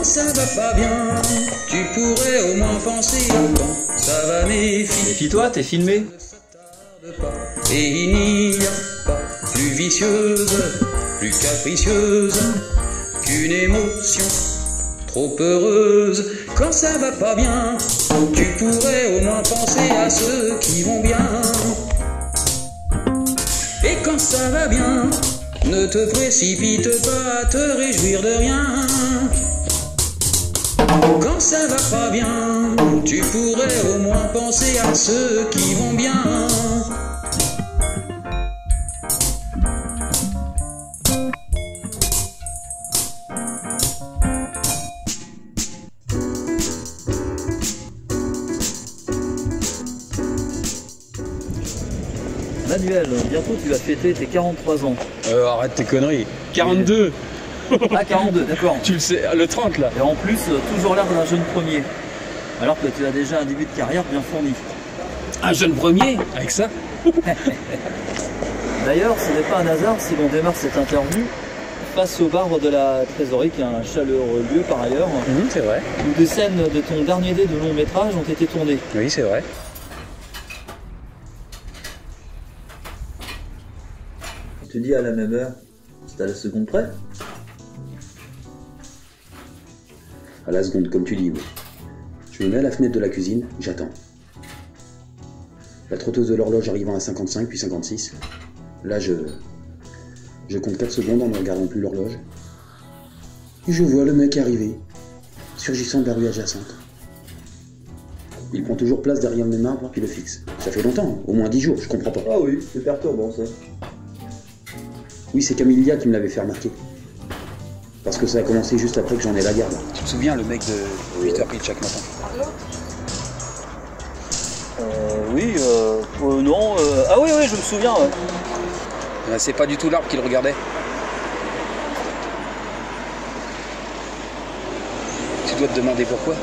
Quand ça va pas bien, tu pourrais au moins penser à quand ça va Méfie-toi, t'es filmé. Et il n'y a pas plus vicieuse, plus capricieuse qu'une émotion trop heureuse. Quand ça va pas bien, tu pourrais au moins penser à ceux qui vont bien. Et quand ça va bien, ne te précipite pas à te réjouir de rien. Quand ça va pas bien, tu pourrais au moins penser à ceux qui vont bien. Manuel, bientôt tu vas fêter tes 43 ans. Arrête tes conneries. 42. Ah, 42, d'accord. Tu le sais, le 30 là. Et en plus, toujours l'air d'un jeune premier. Alors que tu as déjà un début de carrière bien fourni. Un jeune premier avec ça. D'ailleurs, ce n'est pas un hasard si l'on démarre cette interview face au bar de la Trésorerie, qui est un chaleureux lieu par ailleurs, C'est vrai. où des scènes de ton dernier dé de long métrage ont été tournées. Oui, c'est vrai. Tu dis à la même heure, c'est à la seconde près. À la seconde, comme tu dis, oui. Je me mets à la fenêtre de la cuisine, j'attends. La trotteuse de l'horloge arrivant à 55, puis 56. Là, je compte 4 secondes en ne regardant plus l'horloge. Et je vois le mec arriver, surgissant de la rue adjacente. Il prend toujours place derrière mes marbres, puis le fixe. Ça fait longtemps, au moins 10 jours, je comprends pas. Ah oui, c'est perturbant ça. Oui, c'est Camilla qui me l'avait fait remarquer. Parce que ça a commencé juste après que j'en ai la garde. Tu te souviens le mec de 8h pile chaque matin? Oui, non. Ah oui, je me souviens. Ouais. C'est pas du tout l'arbre qu'il regardait. Tu dois te demander pourquoi.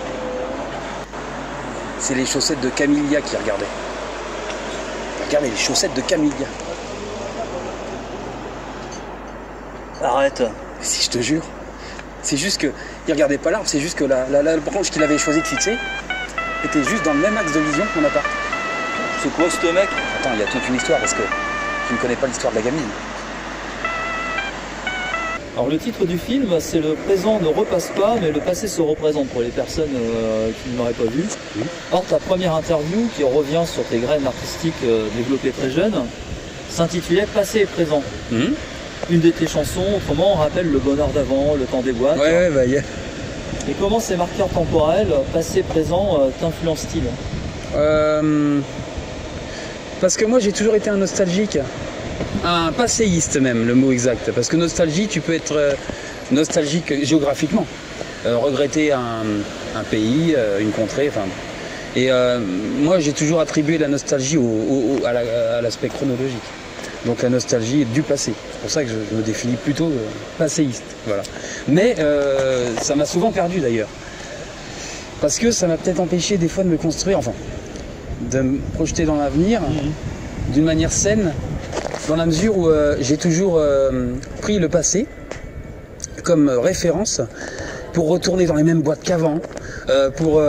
C'est les chaussettes de Camilla qu'il regardait. Regardez les chaussettes de Camilla. Arrête. Si je te jure, c'est juste que il regardait pas l'arbre, c'est juste que la branche qu'il avait choisi de fixer était juste dans le même axe de vision que mon appart. C'est quoi ce mec? Attends, il y a toute une histoire parce que tu ne connais pas l'histoire de la gamine. Alors le titre du film, c'est Le présent ne repasse pas, mais le passé se représente pour les personnes qui ne l'auraient pas vu. Or ta première interview, qui revient sur tes graines artistiques développées très jeunes, s'intitulait Passé et présent. Une de tes chansons, autrement, rappelle le bonheur d'avant, le temps des boîtes. Ouais, bah yeah. Et comment ces marqueurs temporels, passé, présent, t'influencent-ils? Parce que moi j'ai toujours été un nostalgique, un passéiste même, le mot exact. Parce que nostalgie, tu peux être nostalgique géographiquement, regretter un pays, une contrée, enfin. Et moi j'ai toujours attribué la nostalgie à l'aspect chronologique. Donc la nostalgie du passé. C'est pour ça que je me définis plutôt passéiste. Voilà. Mais ça m'a souvent perdu d'ailleurs. Parce que ça m'a peut-être empêché des fois de me construire, enfin, de me projeter dans l'avenir d'une manière saine, dans la mesure où j'ai toujours pris le passé comme référence pour retourner dans les mêmes boîtes qu'avant, pour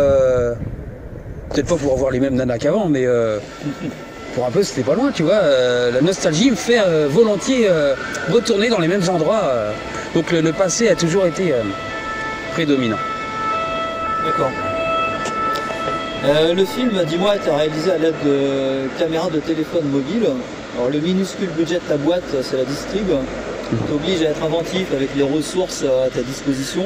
peut-être pas pour avoir les mêmes nanas qu'avant, mais pour un peu c'était pas loin, tu vois. La nostalgie me fait volontiers retourner dans les mêmes endroits. Donc le passé a toujours été prédominant. D'accord. Le film, dis-moi, a été réalisé à l'aide de caméras de téléphone mobile. Alors le minuscule budget de ta boîte, c'est la distrib. T'oblige à être inventif avec les ressources à ta disposition,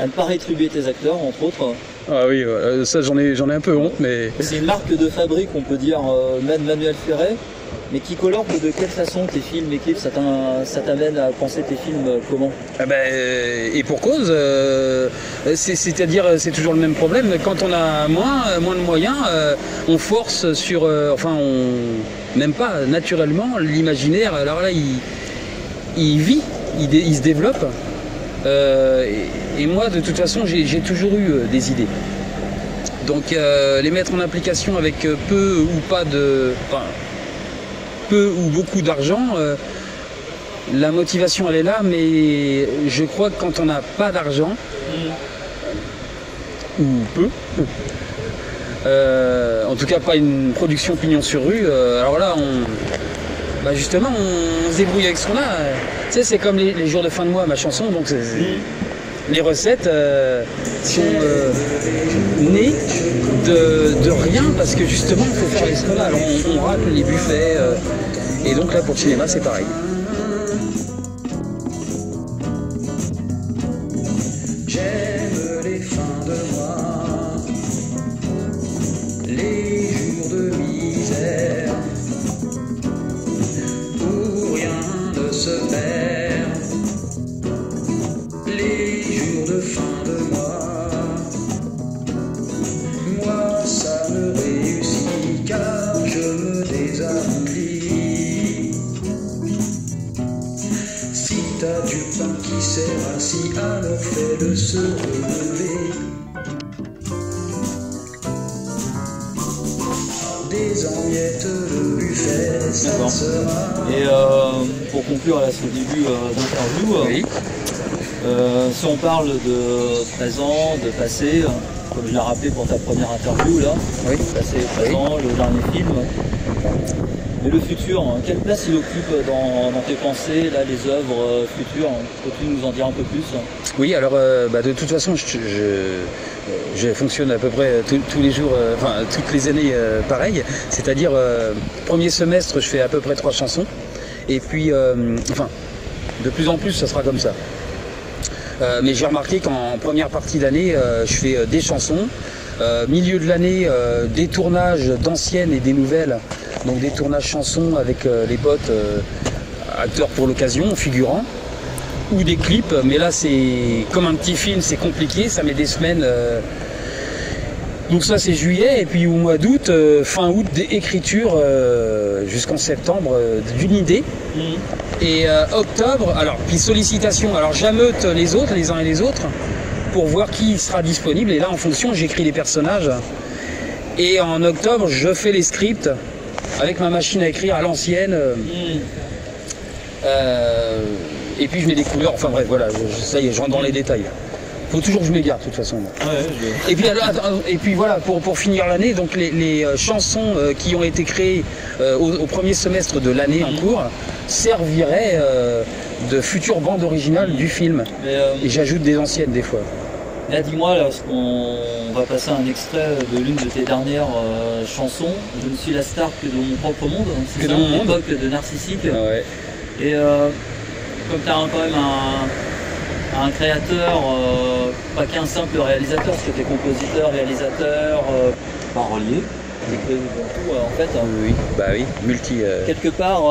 à ne pas rétribuer tes acteurs, entre autres. Ah oui, ça j'en ai un peu honte, mais... C'est une marque de fabrique, on peut dire, Manuel Ferret, mais qui colore de quelle façon tes films, équipes, ça t'amène à penser tes films comment? Et pour cause, c'est-à-dire c'est toujours le même problème, quand on a moins de moyens, on force sur, on n'aime pas naturellement l'imaginaire, alors là il vit, il se développe. Et moi de toute façon j'ai toujours eu des idées. Donc les mettre en application avec peu ou pas de... Enfin, peu ou beaucoup d'argent, la motivation elle est là, mais je crois que quand on n'a pas d'argent, Ou peu. En tout cas, pas une production pignon sur rue. Alors là, justement, on se débrouille avec ce qu'on a. Tu sais, c'est comme les jours de fin de mois, ma chanson. Donc, les recettes sont nées de rien parce que justement, il faut faire les ce qu'on a. Alors, on rate les buffets. Et donc là, pour le cinéma, c'est pareil. J'aime les fins de mois, les jours de misère, où rien ne se perd, les jours de fin de mois. Moi, ça me réussit car je me désapplique. Si t'as du pain qui sert assis, alors fais-le se relever. Des emiettes, le buffet, ça sera. Et pour conclure là, ce début d'interview, Oui. Si on parle de présent, de passé, comme je l'ai rappelé pour ta première interview là, Oui. passé, présent, le dernier film. Et le futur, quelle place il occupe dans tes pensées, là, les œuvres futures? Peux-tu nous en dire un peu plus? Oui, alors de toute façon, je fonctionne à peu près tous les jours, toutes les années pareil. C'est-à-dire, premier semestre, je fais à peu près 3 chansons. Et puis, de plus en plus, ça sera comme ça. Mais j'ai remarqué qu'en première partie d'année, je fais des chansons. Milieu de l'année, des tournages d'anciennes et des nouvelles. Donc des tournages chansons avec les potes, acteurs pour l'occasion, figurants. Ou des clips, mais là c'est comme un petit film, c'est compliqué, ça met des semaines. Donc ça c'est juillet, et puis au mois d'août, fin août, d'écriture jusqu'en septembre d'une idée. Et octobre, alors puis sollicitation, alors j'ameute les autres, les uns et les autres, pour voir qui sera disponible. Et là en fonction, j'écris les personnages. Et en octobre, je fais les scripts avec ma machine à écrire à l'ancienne. Et puis je mets des couleurs, enfin bref, voilà, ça y est, je rentre dans les détails. Faut toujours que je m'égare de toute façon. Ouais, et puis voilà, pour finir l'année, donc les chansons qui ont été créées au premier semestre de l'année en cours serviraient de futures bandes originales du film. Et j'ajoute des anciennes des fois. Là, dis-moi, lorsqu'on va passer un extrait de l'une de tes dernières chansons, Je ne suis la star que de mon propre monde, c'est ça, l'époque de Narcissique. Ouais. Et comme tu as quand même un créateur, pas qu'un simple réalisateur, parce que tu es compositeur, réalisateur, parolier, tu écris tout en fait. Oui, bah oui, multi. Quelque part,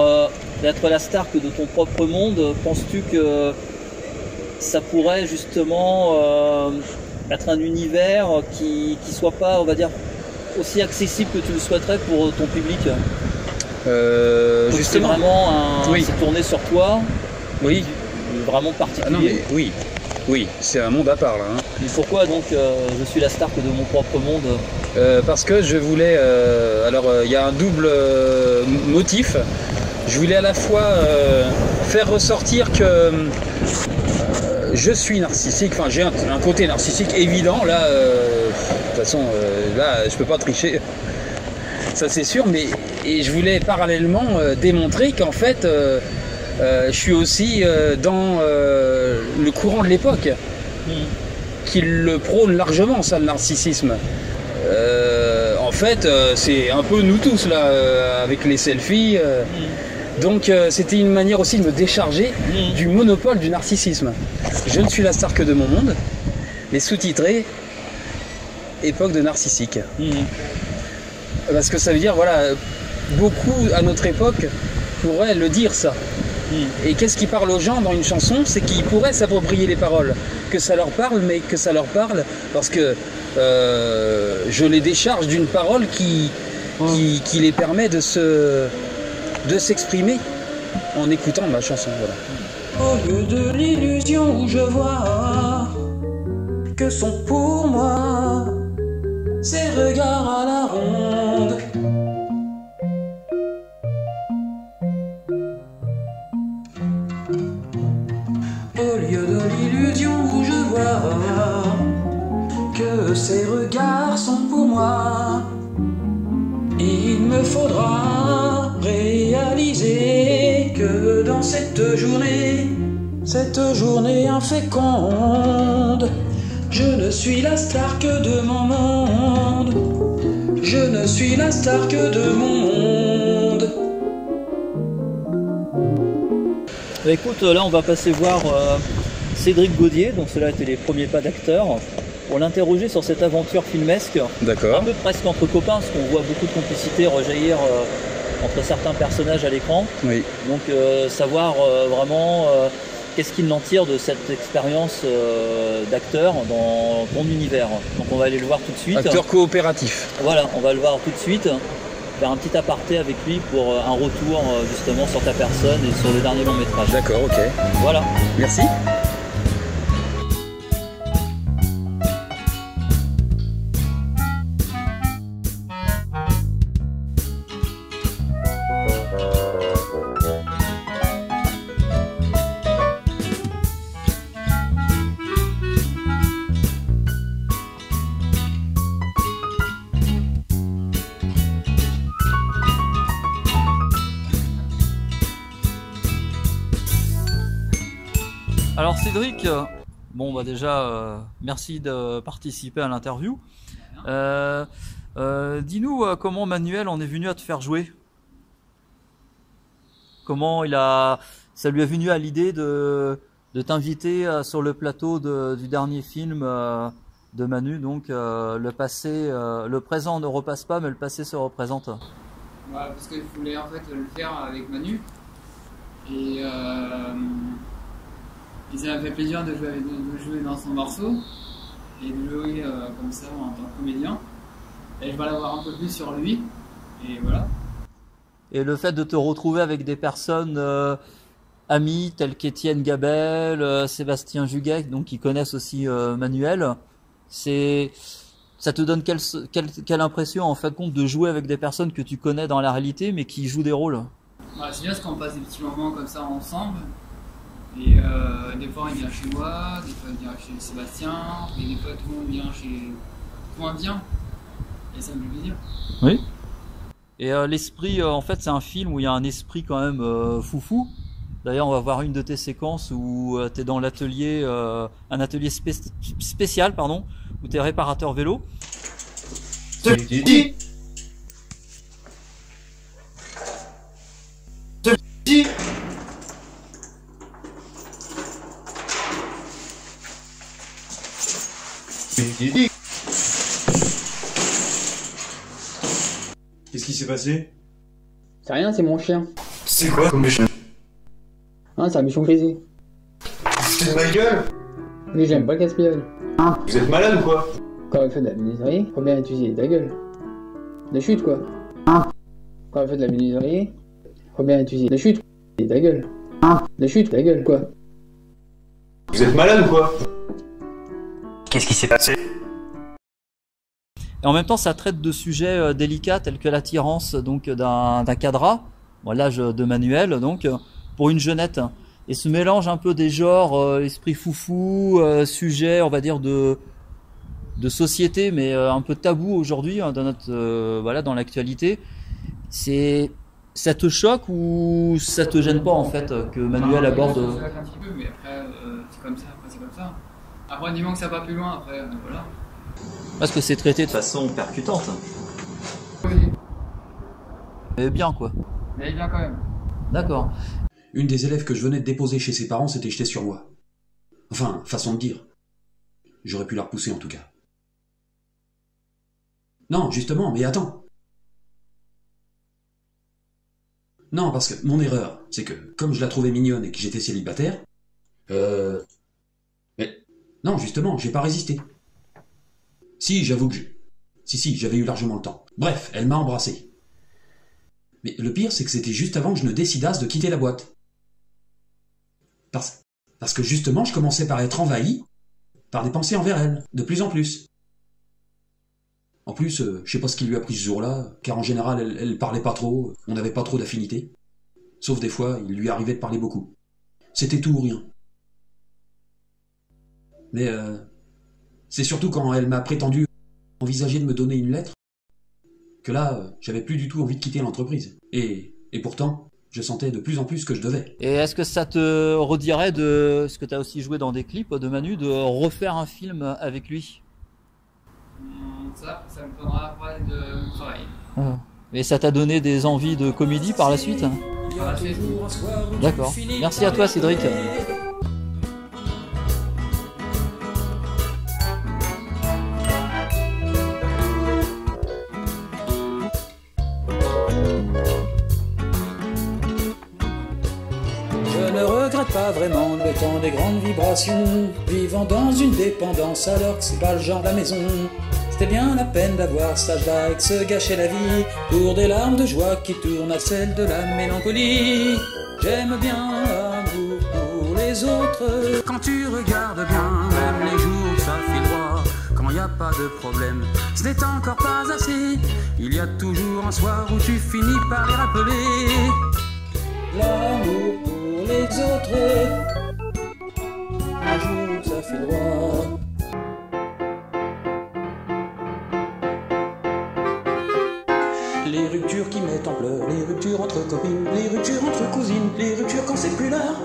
d'être la star que de ton propre monde, penses-tu que ça pourrait justement être un univers qui soit pas, on va dire, aussi accessible que tu le souhaiterais pour ton public? Justement. C'est vraiment oui. c'est tourné sur toi. Oui. Vraiment particulier. Ah non, mais oui, c'est un monde à part là. Hein. Et pourquoi donc je suis la star que de mon propre monde? Parce que je voulais, il y a un double motif. Je voulais à la fois faire ressortir que je suis narcissique, enfin j'ai un côté narcissique évident là, de toute façon là je peux pas tricher, ça c'est sûr, mais et je voulais parallèlement démontrer qu'en fait je suis aussi dans le courant de l'époque qui le prône largement, ça, le narcissisme. En fait c'est un peu nous tous là avec les selfies. Donc c'était une manière aussi de me décharger du monopole du narcissisme. Je ne suis la star que de mon monde, mais sous-titré époque de narcissique. Parce que ça veut dire, voilà, beaucoup à notre époque pourraient le dire ça. Et qu'est-ce qui parle aux gens dans une chanson? C'est qu'ils pourraient s'approprier les paroles, que ça leur parle, mais que ça leur parle parce que je les décharge d'une parole qui les permet de s'exprimer en écoutant ma chanson. Voilà. Au lieu de l'illusion où je vois que sont pour moi ces regards à la ronde. Au lieu de l'illusion où je vois ces regards sont pour moi. Il me faudra réaliser que dans cette journée inféconde, je ne suis la star que de mon monde. Je ne suis la star que de mon monde. Bah écoute, là on va passer voir Cédric Gaudier, donc cela était les premiers pas d'acteur, pour l'interroger sur cette aventure filmesque. D'accord. Un peu presque entre copains, parce qu'on voit beaucoup de complicité rejaillir entre certains personnages à l'écran. Oui. Donc savoir vraiment qu'est-ce qu'il en tire de cette expérience d'acteur dans ton univers. Donc on va aller le voir tout de suite. Acteur coopératif. Voilà, on va le voir tout de suite. Faire un petit aparté avec lui pour un retour justement sur ta personne et sur le dernier long métrage. D'accord, ok. Voilà. Merci. Alors Cédric, bon bah déjà merci de participer à l'interview. Dis-nous comment Manuel en est venu à te faire jouer. Comment ça lui est venu à l'idée de t'inviter sur le plateau du dernier film de Manu, donc le présent ne repasse pas mais le passé se représente. Voilà, parce qu'il voulait en fait le faire avec Manu et ça m'a fait plaisir de jouer dans son morceau et de jouer comme ça en tant que comédien. Et je vais aller voir un peu plus sur lui et voilà. Et le fait de te retrouver avec des personnes amis tels qu'Étienne Gabel, Sébastien Juguet, donc qui connaissent aussi Manuel, ça te donne quelle impression en fin de compte de jouer avec des personnes que tu connais dans la réalité mais qui jouent des rôles? Voilà, c'est bien parce qu'on passe des petits moments comme ça ensemble. Et des fois il vient chez moi, des fois il vient chez Sébastien, et des fois tout le monde vient chez tout le monde vient. Et ça me fait plaisir. Oui. Et l'esprit, en fait, c'est un film où il y a un esprit quand même foufou. D'ailleurs, on va voir une de tes séquences où tu es dans l'atelier, un atelier spécial, pardon, où tu es réparateur vélo. Qu'est-ce qui s'est passé? C'est rien, c'est mon chien. C'est quoi comme méchant? Hein, c'est un bichon grisé. C'est ma gueule? Oui, j'aime pas le casse-piole. Vous êtes malade ou quoi? Quand elle fait de la menuiserie, faut bien utiliser ta gueule. Des chutes, quoi. Quand elle fait de la menuiserie, faut bien utiliser des chutes. Et ta gueule. Des chutes, ta gueule, quoi. Vous êtes malade ou quoi? Qu'est-ce qui s'est passé? Et en même temps, ça traite de sujets délicats tels que l'attirance donc d'un cadra, bon, l'âge de Manuel, donc pour une jeunette. Et ce mélange un peu des genres, esprit foufou, sujet, on va dire de société, mais un peu tabou aujourd'hui dans notre dans l'actualité. Ça te choque ou ça te gêne pas en fait que Manuel aborde? Ça choque un petit peu, mais après c'est comme ça. Après c'est comme ça. Après du moment que ça va plus loin, après voilà. Parce que c'est traité de façon percutante. Oui. Mais bien quoi. Mais bien quand même. D'accord. Une des élèves que je venais de déposer chez ses parents s'était jetée sur moi. Enfin, façon de dire. J'aurais pu la repousser en tout cas. Non, justement, mais attends. Non, parce que mon erreur, c'est que, comme je la trouvais mignonne et que j'étais célibataire, mais, non, justement, j'ai pas résisté. Si, j'avoue que Si, j'avais eu largement le temps. Bref, elle m'a embrassé. Mais le pire, c'est que c'était juste avant que je ne décidasse de quitter la boîte. Parce que justement, je commençais par être envahi par des pensées envers elle, de plus en plus. En plus, je sais pas ce qui lui a pris ce jour-là, car en général, elle parlait pas trop, on n'avait pas trop d'affinité. Sauf des fois, il lui arrivait de parler beaucoup. C'était tout ou rien. Mais c'est surtout quand elle m'a prétendu envisagé de me donner une lettre, que là, j'avais plus du tout envie de quitter l'entreprise. Et pourtant, je sentais de plus en plus que je devais. Et est-ce que ça te redirait de ce que tu as aussi joué dans des clips de Manu, de refaire un film avec lui? Ça me faudra pas de travail. Et ça t'a donné des envies de comédie par la suite? Par la suite. D'accord. Merci à toi, Cédric. Je ne regrette pas vraiment le temps des grandes vibrations, vivant dans une dépendance alors que c'est pas le genre de la maison. C'était bien la peine d'avoir cet âge-là et de se gâcher la vie pour des larmes de joie qui tournent à celle de la mélancolie. J'aime bien l'amour pour les autres. Quand tu regardes bien, même les jours ça file droit, quand y a pas de problème, ce n'est encore pas assez. Il y a toujours un soir où tu finis par les rappeler. L'amour pour les autres, un jour ça file droit. Les ruptures qui mettent en pleurs, les ruptures entre copines, les ruptures entre cousines, les ruptures quand c'est plus l'heure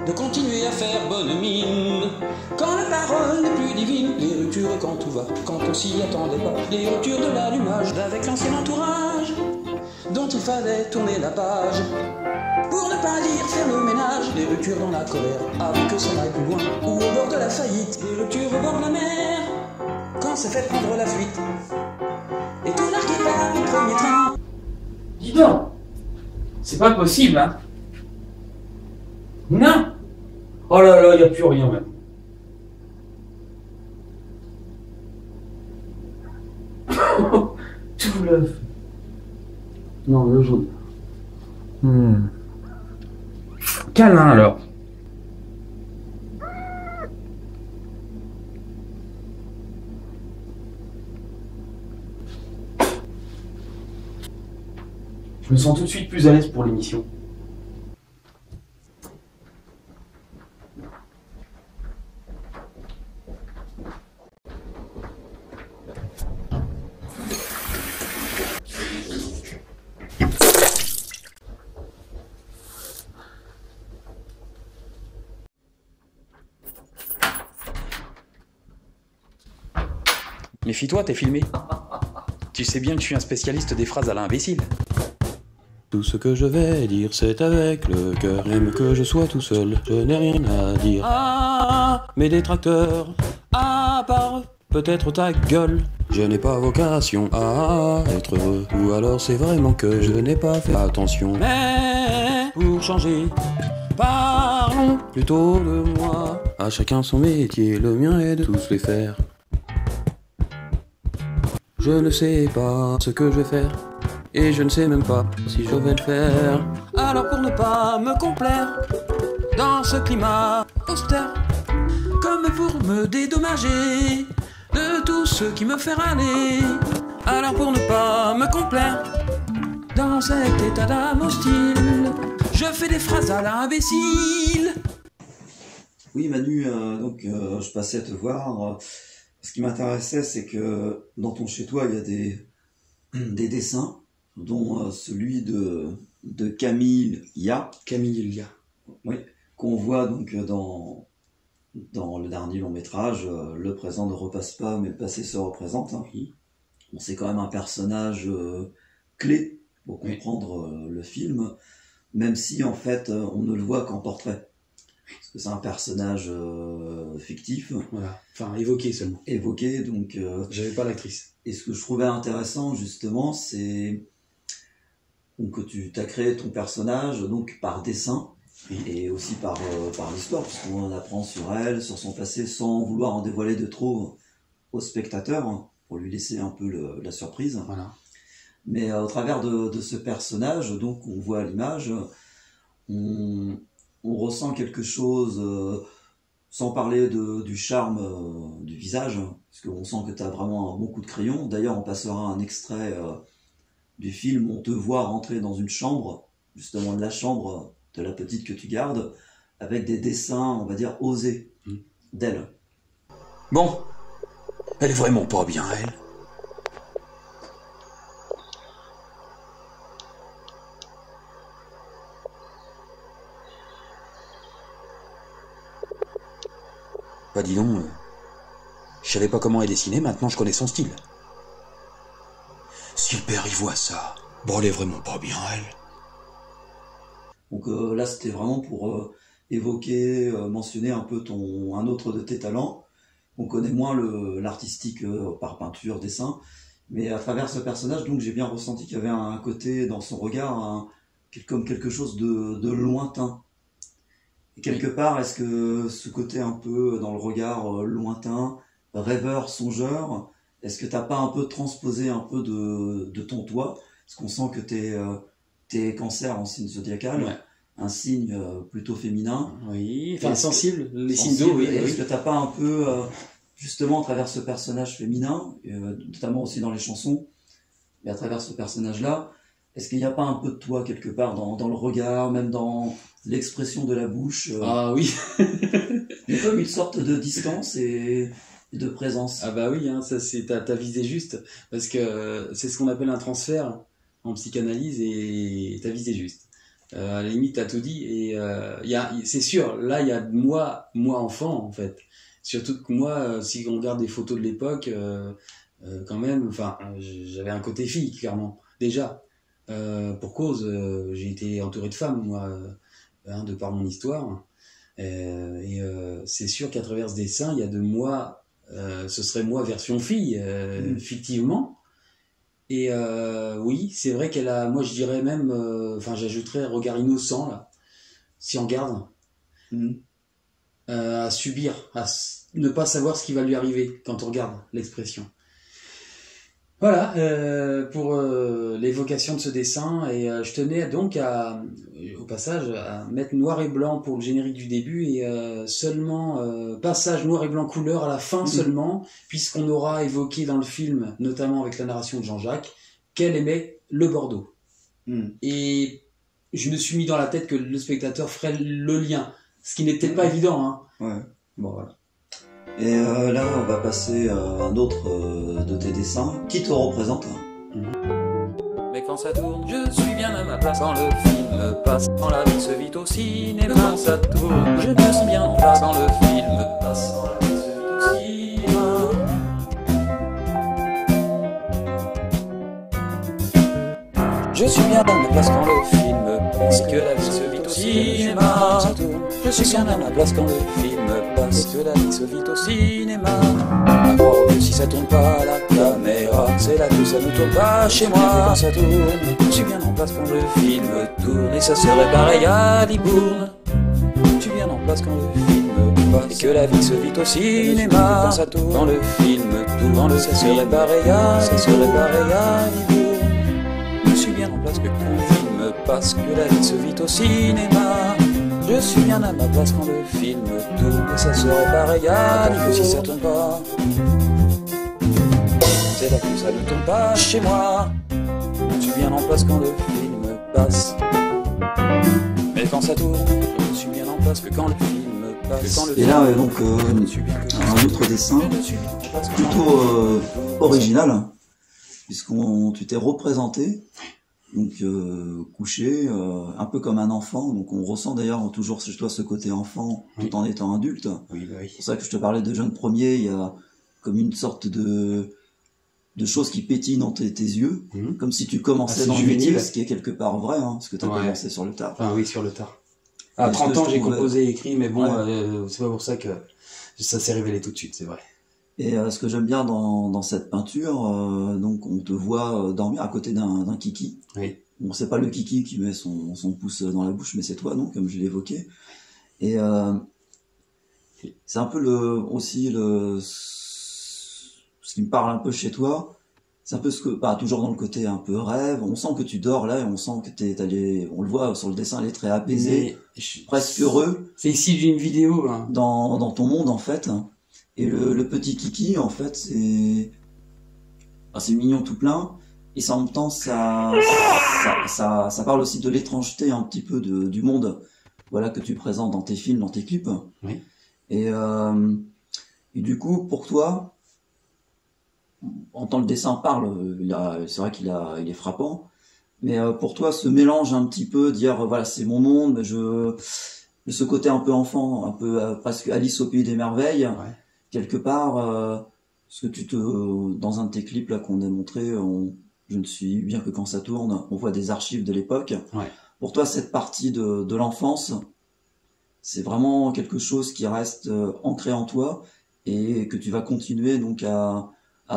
de continuer à faire bonne mine. Quand la parole n'est plus divine, les ruptures quand tout va, quand on s'y attendait pas, les ruptures de l'allumage avec l'ancien entourage dont il fallait tourner la page. Pour ne pas dire faire le ménage, les ruptures dans la colère, avant que ça n'aille plus loin, ou au bord de la faillite, les ruptures au bord de la mer, quand ça fait prendre la fuite. Et tout largué par le premier train. Dis donc, c'est pas possible, hein? Non! Oh là là, y a plus rien même. Tout l'œuf. Non, le jaune. Câlin alors. Je me sens tout de suite plus à l'aise pour l'émission. Méfie-toi, t'es filmé. Tu sais bien que je suis un spécialiste des phrases à l'imbécile. Tout ce que je vais dire, c'est avec le cœur. Même que je sois tout seul, je n'ai rien à dire. Ah, mes détracteurs, à part peut-être ta gueule. Je n'ai pas vocation à être heureux. Ou alors c'est vraiment que je n'ai pas fait attention. Mais pour changer, parlons plutôt de moi. À chacun son métier, le mien est de tous les faire. Je ne sais pas ce que je vais faire. Et je ne sais même pas si je vais le faire. Alors pour ne pas me complaire dans ce climat austère, comme pour me dédommager de tout ce qui me fait râler. Alors pour ne pas me complaire dans cet état d'âme hostile, je fais des phrases à l'imbécile. Oui Manu, je passais à te voir. Ce qui m'intéressait, c'est que dans ton chez-toi, il y a des dessins, dont celui de Camille Lia. Camille Lia. Oui, qu'on voit donc dans le dernier long métrage. Le présent ne repasse pas, mais le passé se représente. Hein. Oui. Bon, c'est quand même un personnage clé pour comprendre le film, même si en fait on ne le voit qu'en portrait. Parce que c'est un personnage fictif. Voilà, enfin évoqué seulement. Évoqué, donc... J'avais pas l'actrice. Et ce que je trouvais intéressant, justement, c'est que tu as créé ton personnage donc par dessin, et aussi par l'histoire, parce qu'on en apprend sur elle, sur son passé, sans vouloir en dévoiler de trop au spectateur, hein, pour lui laisser un peu la surprise. Voilà. Mais au travers de ce personnage, donc on voit à l'image, on ressent quelque chose, sans parler du charme du visage, parce qu'on sent que tu as vraiment un bon coup de crayon. D'ailleurs, on passera un extrait du film, on te voit rentrer dans une chambre, justement de la chambre de la petite que tu gardes, avec des dessins, on va dire, osés d'elle. Bon, Elle est vraiment pas bien, elle. Bah dis donc, je savais pas comment elle dessinait, maintenant je connais son style. Si le père y voit ça, bon elle est vraiment pas bien, elle. Donc là, c'était vraiment pour évoquer, mentionner un peu un autre de tes talents. On connaît moins l'artistique par peinture, dessin, mais à travers ce personnage, donc j'ai bien ressenti qu'il y avait un côté dans son regard, comme quelque chose de lointain. Et quelque part, est-ce que ce côté un peu dans le regard lointain, rêveur, songeur, est-ce que t'as pas un peu transposé un peu de ton toi? Parce qu'on sent que t'es Cancer en signe zodiacal, ouais. Un signe plutôt féminin. Oui, enfin sensible, les signes d'eau, oui. Est-ce que t'as pas un peu, justement, à travers ce personnage féminin, notamment aussi dans les chansons, mais à travers ce personnage-là, est-ce qu'il n'y a pas un peu de toi quelque part dans le regard, même dans l'expression de la bouche Ah oui. Il y a comme une sorte de distance et de présence. Ah bah oui, hein, ça c'est t'as visé juste, parce que c'est ce qu'on appelle un transfert en psychanalyse et t'as visé juste. À la limite t'as tout dit et c'est sûr, là il y a moi enfant en fait. Surtout que moi, si on regarde des photos de l'époque, quand même, enfin j'avais un côté fille clairement déjà. Pour cause, j'ai été entouré de femmes moi, de par mon histoire. C'est sûr qu'à travers ce dessin, il y a de moi, ce serait moi version fille, fictivement. Et oui, c'est vrai qu'elle a, moi je dirais même, enfin j'ajouterais regard innocent là, si on garde, à subir, ne pas savoir ce qui va lui arriver quand on regarde l'expression. Voilà, pour l'évocation de ce dessin, et je tenais donc au passage à mettre noir et blanc pour le générique du début et seulement passage noir et blanc couleur à la fin seulement, puisqu'on aura évoqué dans le film, notamment avec la narration de Jean-Jacques, qu'elle aimait le Bordeaux. Et je me suis mis dans la tête que le spectateur ferait le lien, ce qui n'était pas évident. Hein. Ouais. Bon voilà. Et là, on va passer à un autre de tes dessins. Qui te représente? Mais quand ça tourne, je suis bien à ma place. Quand le film passe, quand la vie se vit au cinéma. Quand ça tourne, je me sens bien en place. Quand le film passe, quand la vie se vit au cinéma. Je suis bien à ma place quand le film passe. Que la vie se vit au cinéma. Je suis bien à ma place quand le film passe. Que la vie se vit au cinéma. À croire que si ça tourne pas à la caméra, c'est là que ça ne tourne pas chez moi. Quand ça tourne, je suis bien en place quand le film tourne. Et ça serait pareil à Libourne. Je suis bien en place quand le film passe. Et que la vie se vit au cinéma. Quand ça tourne, quand le film tourne, ça serait pareil à Libourne. Je suis bien en place que quand le film passe. Que la vie se vit au cinéma. Je suis bien à ma place quand le film tourne. Et ça serait pareil à Libourne si ça tourne pas. C'est là que ça ne tourne pas chez moi. Je suis bien en place quand le film passe. Mais quand ça tourne, je suis bien en place que quand le film passe. Et là, donc, un autre dessin, plutôt original, puisqu'on tu t'es représenté, donc couché, un peu comme un enfant. Donc on ressent d'ailleurs toujours chez toi ce côté enfant, tout en étant adulte. Oui, bah oui. C'est pour ça que je te parlais de jeune premier, il y a comme une sorte de choses qui pétillent dans tes yeux, comme si tu commençais dans le métier, ce qui est quelque part vrai, hein, parce que tu as commencé sur le tard. Ah oui, sur le tard. À 30 ans, j'ai composé et écrit, mais bon, c'est pas pour ça que ça s'est révélé tout de suite, c'est vrai. Et ce que j'aime bien dans cette peinture, donc on te voit dormir à côté d'un kiki. Oui. Bon, c'est pas le kiki qui met son pouce dans la bouche, mais c'est toi, non, comme je l'ai évoqué. Et c'est un peu aussi ce qui me parle un peu chez toi, c'est un peu ce que, toujours dans le côté un peu rêve, on sent que tu dors là, et on sent que on le voit sur le dessin, il est très apaisé, presque heureux. C'est ici d'une vidéo, hein. Dans ton monde, en fait. Et le petit kiki, en fait, c'est mignon tout plein, et en même temps, ça parle aussi de l'étrangeté un petit peu du monde, voilà, que tu présentes dans tes films, dans tes clips. Oui. Et du coup, pour toi, en tant que le dessin parle, c'est vrai il est frappant. Mais pour toi, ce mélange un petit peu, dire voilà, c'est mon monde, mais ce côté un peu enfant, un peu presque Alice au pays des merveilles, quelque part, ce que dans un de tes clips là qu'on a montré, je ne suis bien que quand ça tourne, on voit des archives de l'époque. Ouais. Pour toi, cette partie de l'enfance, c'est vraiment quelque chose qui reste ancré en toi et que tu vas continuer donc à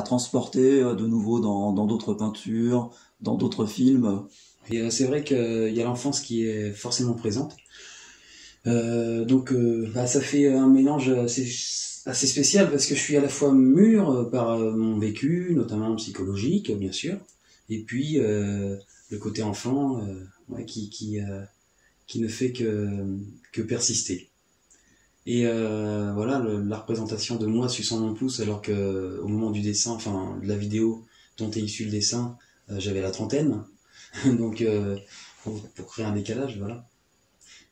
transporter de nouveau dans d'autres peintures, dans d'autres films. Et c'est vrai qu'il y a l'enfance qui est forcément présente. Donc ça fait un mélange assez spécial parce que je suis à la fois mûr par mon vécu, notamment psychologique bien sûr, et puis le côté enfant qui ne fait que persister. Et voilà, la représentation de moi suçant mon pouce, alors que au moment du dessin, enfin de la vidéo dont est issu le dessin, j'avais la trentaine. Donc pour créer un décalage, voilà.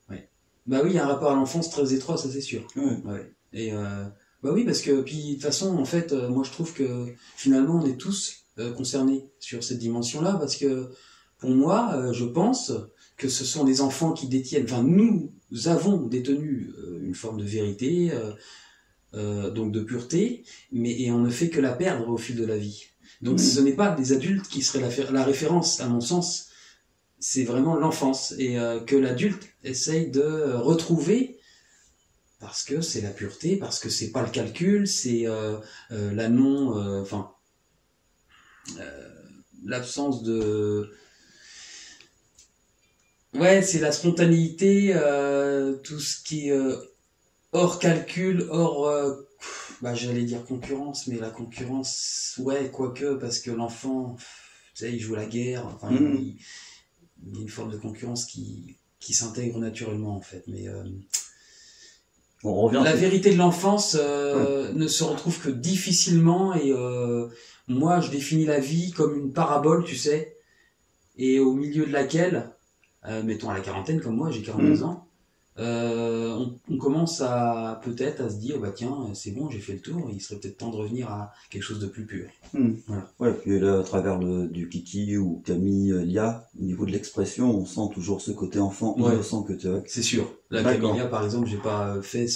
Ouais. Bah oui, il y a un rapport à l'enfance très étroit, ça c'est sûr. Ouais. Et bah oui, parce que puis de toute façon, en fait, moi je trouve que finalement on est tous concernés sur cette dimension-là, parce que pour moi, je pense que ce sont des enfants qui détiennent, enfin nous avons détenu une forme de vérité, donc de pureté, et on ne fait que la perdre au fil de la vie. Donc ce n'est pas des adultes qui seraient la référence, à mon sens, c'est vraiment l'enfance, et que l'adulte essaye de retrouver, parce que c'est la pureté, parce que c'est pas le calcul, c'est la non... l'absence de... Ouais, c'est la spontanéité, tout ce qui est hors calcul, hors... j'allais dire concurrence, mais la concurrence, ouais, quoique, parce que l'enfant, tu sais, il joue la guerre, enfin, il y a une forme de concurrence qui s'intègre naturellement, en fait, mais... la vérité de l'enfance ne se retrouve que difficilement, et moi, je définis la vie comme une parabole, tu sais, et au milieu de laquelle... mettons à la quarantaine comme moi, j'ai 42 ans, on commence peut-être à se dire, bah tiens, c'est bon, j'ai fait le tour, il serait peut-être temps de revenir à quelque chose de plus pur. Voilà. Ouais, puis là, à travers du Kiki ou Camille Lia, au niveau de l'expression, on sent toujours ce côté enfant innocent que tu as. C'est sûr. La Camille Lia, par exemple, j'ai pas fait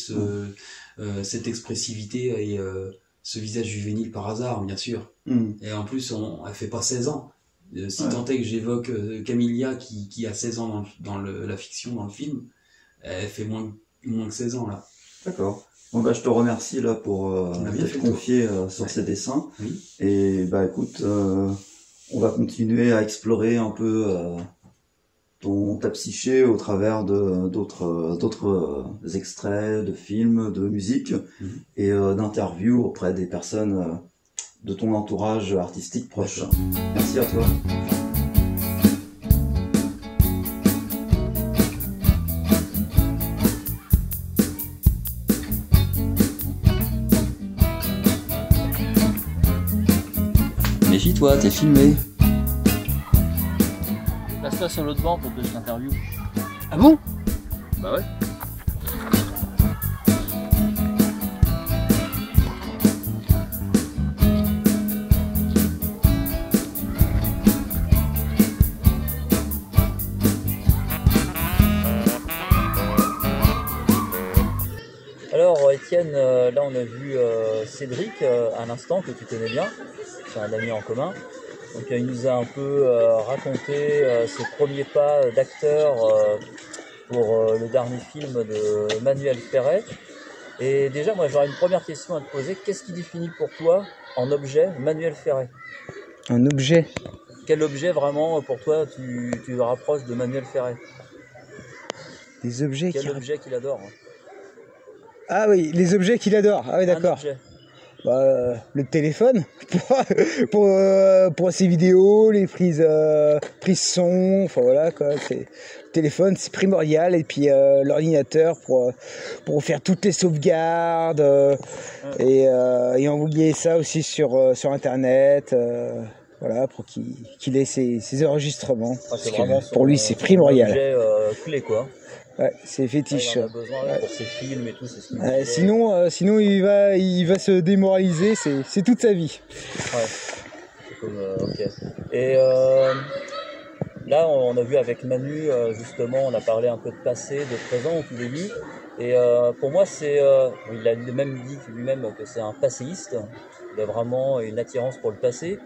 cette expressivité et ce visage juvénile par hasard, bien sûr. Et en plus, elle fait pas 16 ans. Si tant est que j'évoque Camilla qui a 16 ans dans la fiction, dans le film, elle fait moins que 16 ans là. D'accord. Bon je te remercie là pour t'être confié sur ces dessins. Oui. Et écoute, on va continuer à explorer un peu ta psyché au travers d'autres extraits de films, de musique et d'interviews auprès des personnes de ton entourage artistique proche. Merci à toi. Méfie-toi, t'es filmé. Place-toi sur l'autre banc pour que je t'interviewe. Ah bon? Bah ouais. Alors Étienne, là on a vu Cédric à l'instant, que tu connais bien, c'est un ami en commun. Donc il nous a un peu raconté ses premiers pas d'acteur pour le dernier film de Manuel Ferret. Et déjà moi j'aurais une première question à te poser, qu'est-ce qui définit pour toi en objet Manuel Ferret? Un objet? Quel objet vraiment pour toi tu le rapproches de Manuel Ferret? Des objets Quel objet qu'il adore? Ah oui, les objets qu'il adore. Ah oui, d'accord. Le téléphone pour ses vidéos, les prises son, enfin voilà quoi. Le téléphone c'est primordial, et puis l'ordinateur pour faire toutes les sauvegardes et envoyer ça aussi sur internet. Voilà, pour qu'il ait ses enregistrements. Vraiment pour lui c'est primordial. Objet clé quoi. Ouais, c'est fétiche. Il en a besoin pour ses films et tout, c'est ce qu'il me disait. Sinon il va se démoraliser, c'est toute sa vie. Ouais. Ok. Et là, on a vu avec Manu, justement, on a parlé un peu de passé, de présent au tout début. Et pour moi, il a même dit lui-même que c'est un passéiste. Il a vraiment une attirance pour le passé.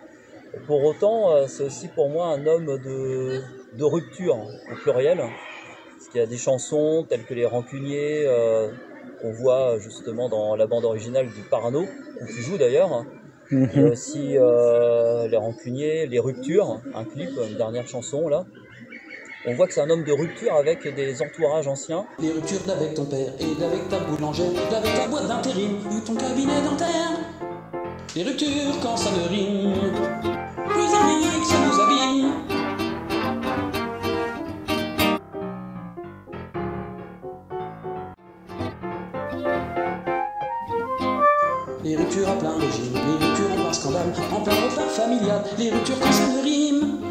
Pour autant, c'est aussi pour moi un homme de rupture, au pluriel. Parce qu'il y a des chansons telles que Les Rancuniers, qu'on voit justement dans la bande originale du Parano, où tu joues d'ailleurs. Il y a aussi Les Rancuniers, Les Ruptures, un clip, une dernière chanson là. On voit que c'est un homme de rupture avec des entourages anciens. Les ruptures d'avec ton père et d'avec ta boulangère, d'avec ta boîte d'intérim ou ton cabinet dentaire. Les ruptures quand ça ne rime, plus amis que ça nous abîme. Les ruptures à plein régime, les ruptures en plein scandale, en plein repas familial, les ruptures quand ça ne rime,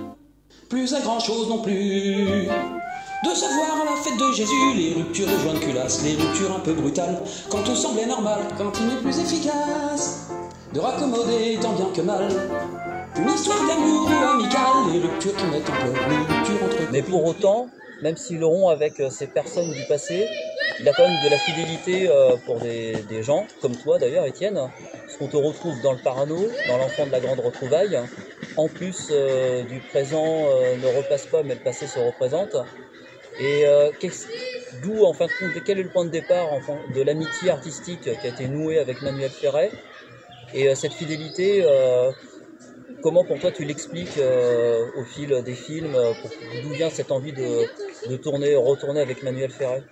plus à grand chose non plus. De se voir à la fête de Jésus, les ruptures de joints de culasse, les ruptures un peu brutales, quand tout semblait normal, quand il n'est plus efficace, de raccommoder tant bien que mal, une histoire d'amour ou amicale, les ruptures qui mettent en pleurs, les ruptures entre... Mais pour autant, même s'ils le rompt avec ces personnes du passé, il a quand même de la fidélité pour des gens, comme toi d'ailleurs Étienne, parce qu'on te retrouve dans le Parano, dans l'enfant de la grande retrouvaille, en plus du présent ne repasse pas mais le passé se représente. Et d'où en fin de compte, quel est le point de départ de l'amitié artistique qui a été nouée avec Manuel Ferret, et cette fidélité, comment pour toi tu l'expliques au fil des films, d'où vient cette envie de retourner avec Manuel Ferret?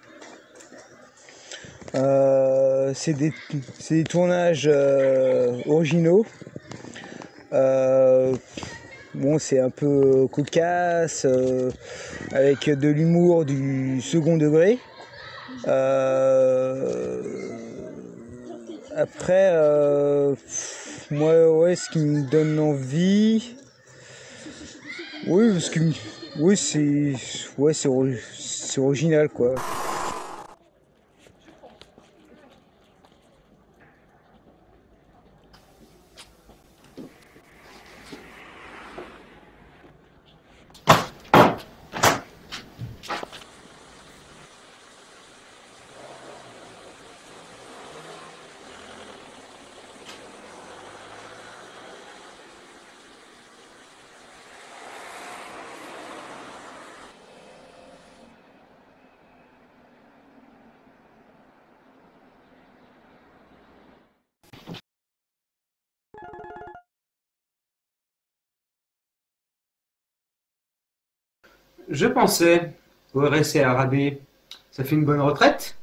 C'est des tournages originaux. Bon, c'est un peu cocasse, avec de l'humour du second degré. Après, moi, ouais, ce qui me donne envie, oui, parce que, oui, c'est original, quoi. Je pensais, au RSC à Rabé, ça fait une bonne retraite?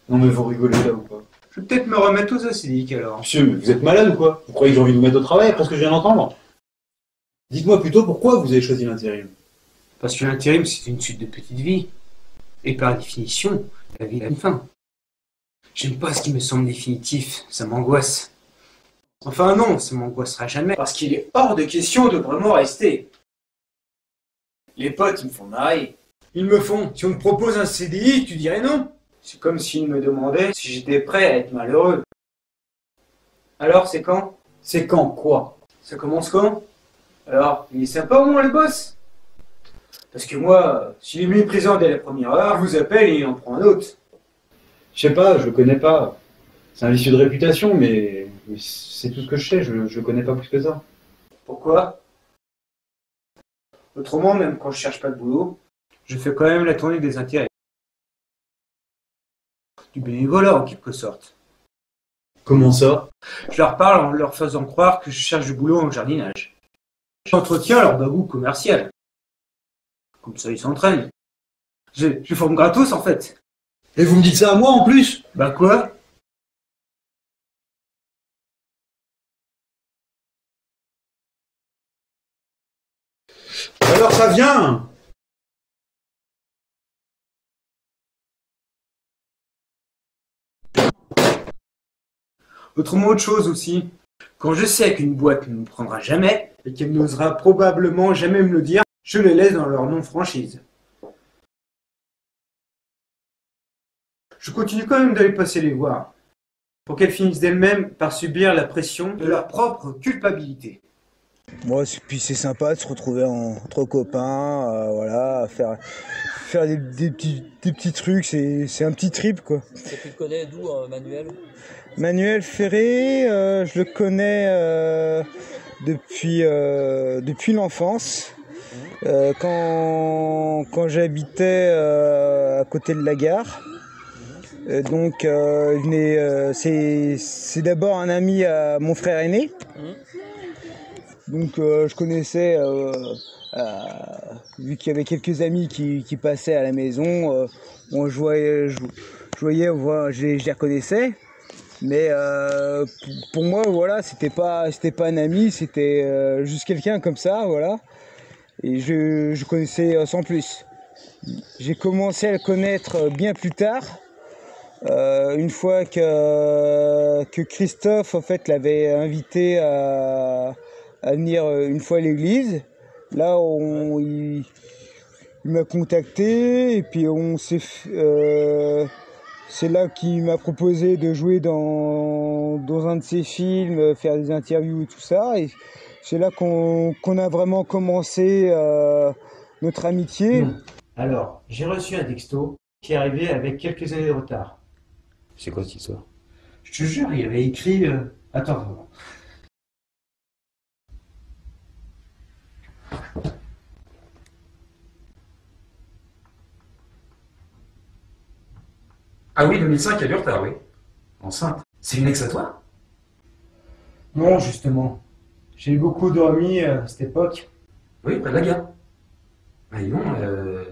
Non mais vous rigolez là ou pas? Je vais peut-être me remettre aux oscilliques alors. Monsieur, mais vous êtes malade ou quoi? Vous croyez que j'ai envie de vous mettre au travail après ce que je viens d'entendre? Dites-moi plutôt pourquoi vous avez choisi l'intérim. Parce que l'intérim c'est une suite de petites vies. Et par définition, la vie a une fin. J'aime pas ce qui me semble définitif, ça m'angoisse. Enfin non, ça m'angoissera jamais. Parce qu'il est hors de question de vraiment rester. Les potes, ils me font marrer. Ils me font, si on me propose un CDI, tu dirais non. C'est comme s'ils me demandaient si j'étais prêt à être malheureux. Alors, c'est quand? C'est quand, quoi? Ça commence quand? Alors, il est sympa au moins le boss. Parce que moi, s'il est méprisant dès la première heure, il vous appelle et il en prend un autre. Je sais pas, je le connais pas. C'est un vicieux de réputation, mais c'est tout ce que je sais, je le connais pas plus que ça. Pourquoi? Autrement, même quand je cherche pas de boulot, je fais quand même la tournée des intérêts. Du bénévolat en quelque sorte. Comment ça? Je leur parle en leur faisant croire que je cherche du boulot en jardinage. J'entretiens leur bagou commercial. Comme ça ils s'entraînent. Je forme gratos en fait. Et vous me dites ça à moi en plus? Bah quoi? Alors ça vient! Autrement, autre chose aussi. Quand je sais qu'une boîte ne me prendra jamais, et qu'elle n'osera probablement jamais me le dire, je les laisse dans leur non-franchise. je continue quand même d'aller passer les voir, pour qu'elles finissent d'elles-mêmes par subir la pression de leur propre culpabilité. Moi, puis c'est sympa de se retrouver entre copains, voilà, faire des petits trucs, c'est un petit trip, quoi. Et tu le connais d'où, Manuel? Manuel Ferré, je le connais depuis l'enfance. Quand j'habitais à côté de la gare. Donc c'est d'abord un ami à mon frère aîné. Donc je connaissais, vu qu'il y avait quelques amis qui passaient à la maison, je les reconnaissais. Mais pour moi, voilà, c'était pas un ami, c'était juste quelqu'un comme ça, voilà. Et je connaissais sans plus. J'ai commencé à le connaître bien plus tard, une fois que Christophe, en fait, l'avait invité à venir une fois à l'église. Là, il m'a contacté et puis c'est là qu'il m'a proposé de jouer dans un de ses films, faire des interviews et tout ça. Et c'est là qu'on a vraiment commencé notre amitié. Alors, j'ai reçu un texto qui est arrivé avec quelques années de retard. C'est quoi cette histoire? Je te jure, il avait écrit... Attends. Ah oui, 2005, il y a du retard, oui. Enceinte. C'est une ex à toi? Non, justement. J'ai eu beaucoup dormi à cette époque. Oui, près de la gare. Mais non,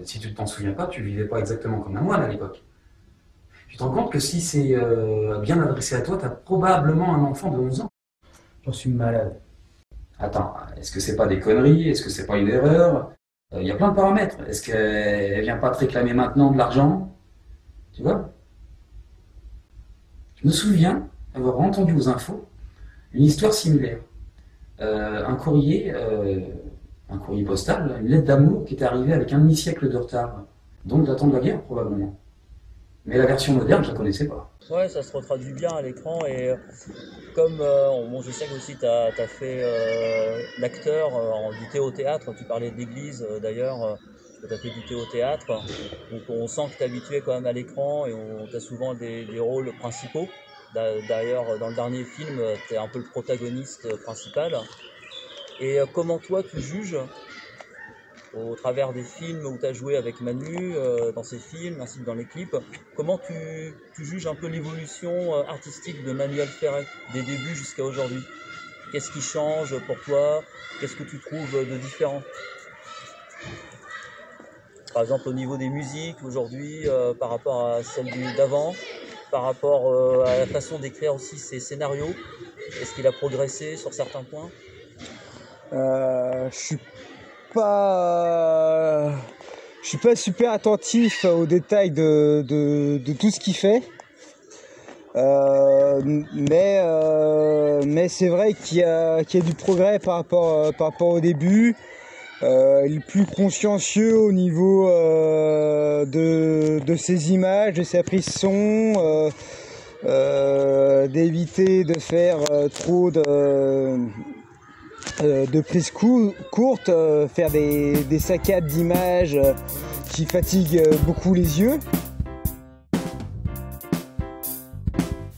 si tu ne t'en souviens pas, tu vivais pas exactement comme un moine à l'époque. Tu te rends compte que si c'est bien adressé à toi, tu as probablement un enfant de 11 ans. J'en suis malade. Attends, est-ce que c'est pas des conneries? Est-ce que c'est pas une erreur? Il y a plein de paramètres. Est-ce qu'elle vient pas te réclamer maintenant de l'argent? Tu vois? Je me souviens avoir entendu aux infos une histoire similaire. Un courrier postal, une lettre d'amour qui était arrivée avec un demi-siècle de retard. Donc datant de la guerre, probablement. Mais la version moderne, je la connaissais pas. Ouais, ça se retraduit bien à l'écran et comme je sais que aussi tu as fait l'acteur du théâtre, tu parlais d'église d'ailleurs, tu as fait du théâtre, donc on sent que tu es habitué quand même à l'écran et tu as souvent des rôles principaux. D'ailleurs, dans le dernier film, tu es un peu le protagoniste principal. Et comment toi tu juges, au travers des films où tu as joué avec Manu, dans ces films ainsi que dans les clips, comment tu juges un peu l'évolution artistique de Manuel Ferré, des débuts jusqu'à aujourd'hui? Qu'est-ce qui change pour toi? Qu'est-ce que tu trouves de différent? Par exemple au niveau des musiques aujourd'hui, par rapport à celle d'avant, par rapport à la façon d'écrire aussi ses scénarios, est-ce qu'il a progressé sur certains points? Je suis pas super attentif aux détails de tout ce qu'il fait, mais c'est vrai qu'il y a du progrès par rapport au début. Il est plus consciencieux au niveau de ses images, de sa prise son, d'éviter de faire trop de prises courtes, faire des saccades d'images qui fatiguent beaucoup les yeux.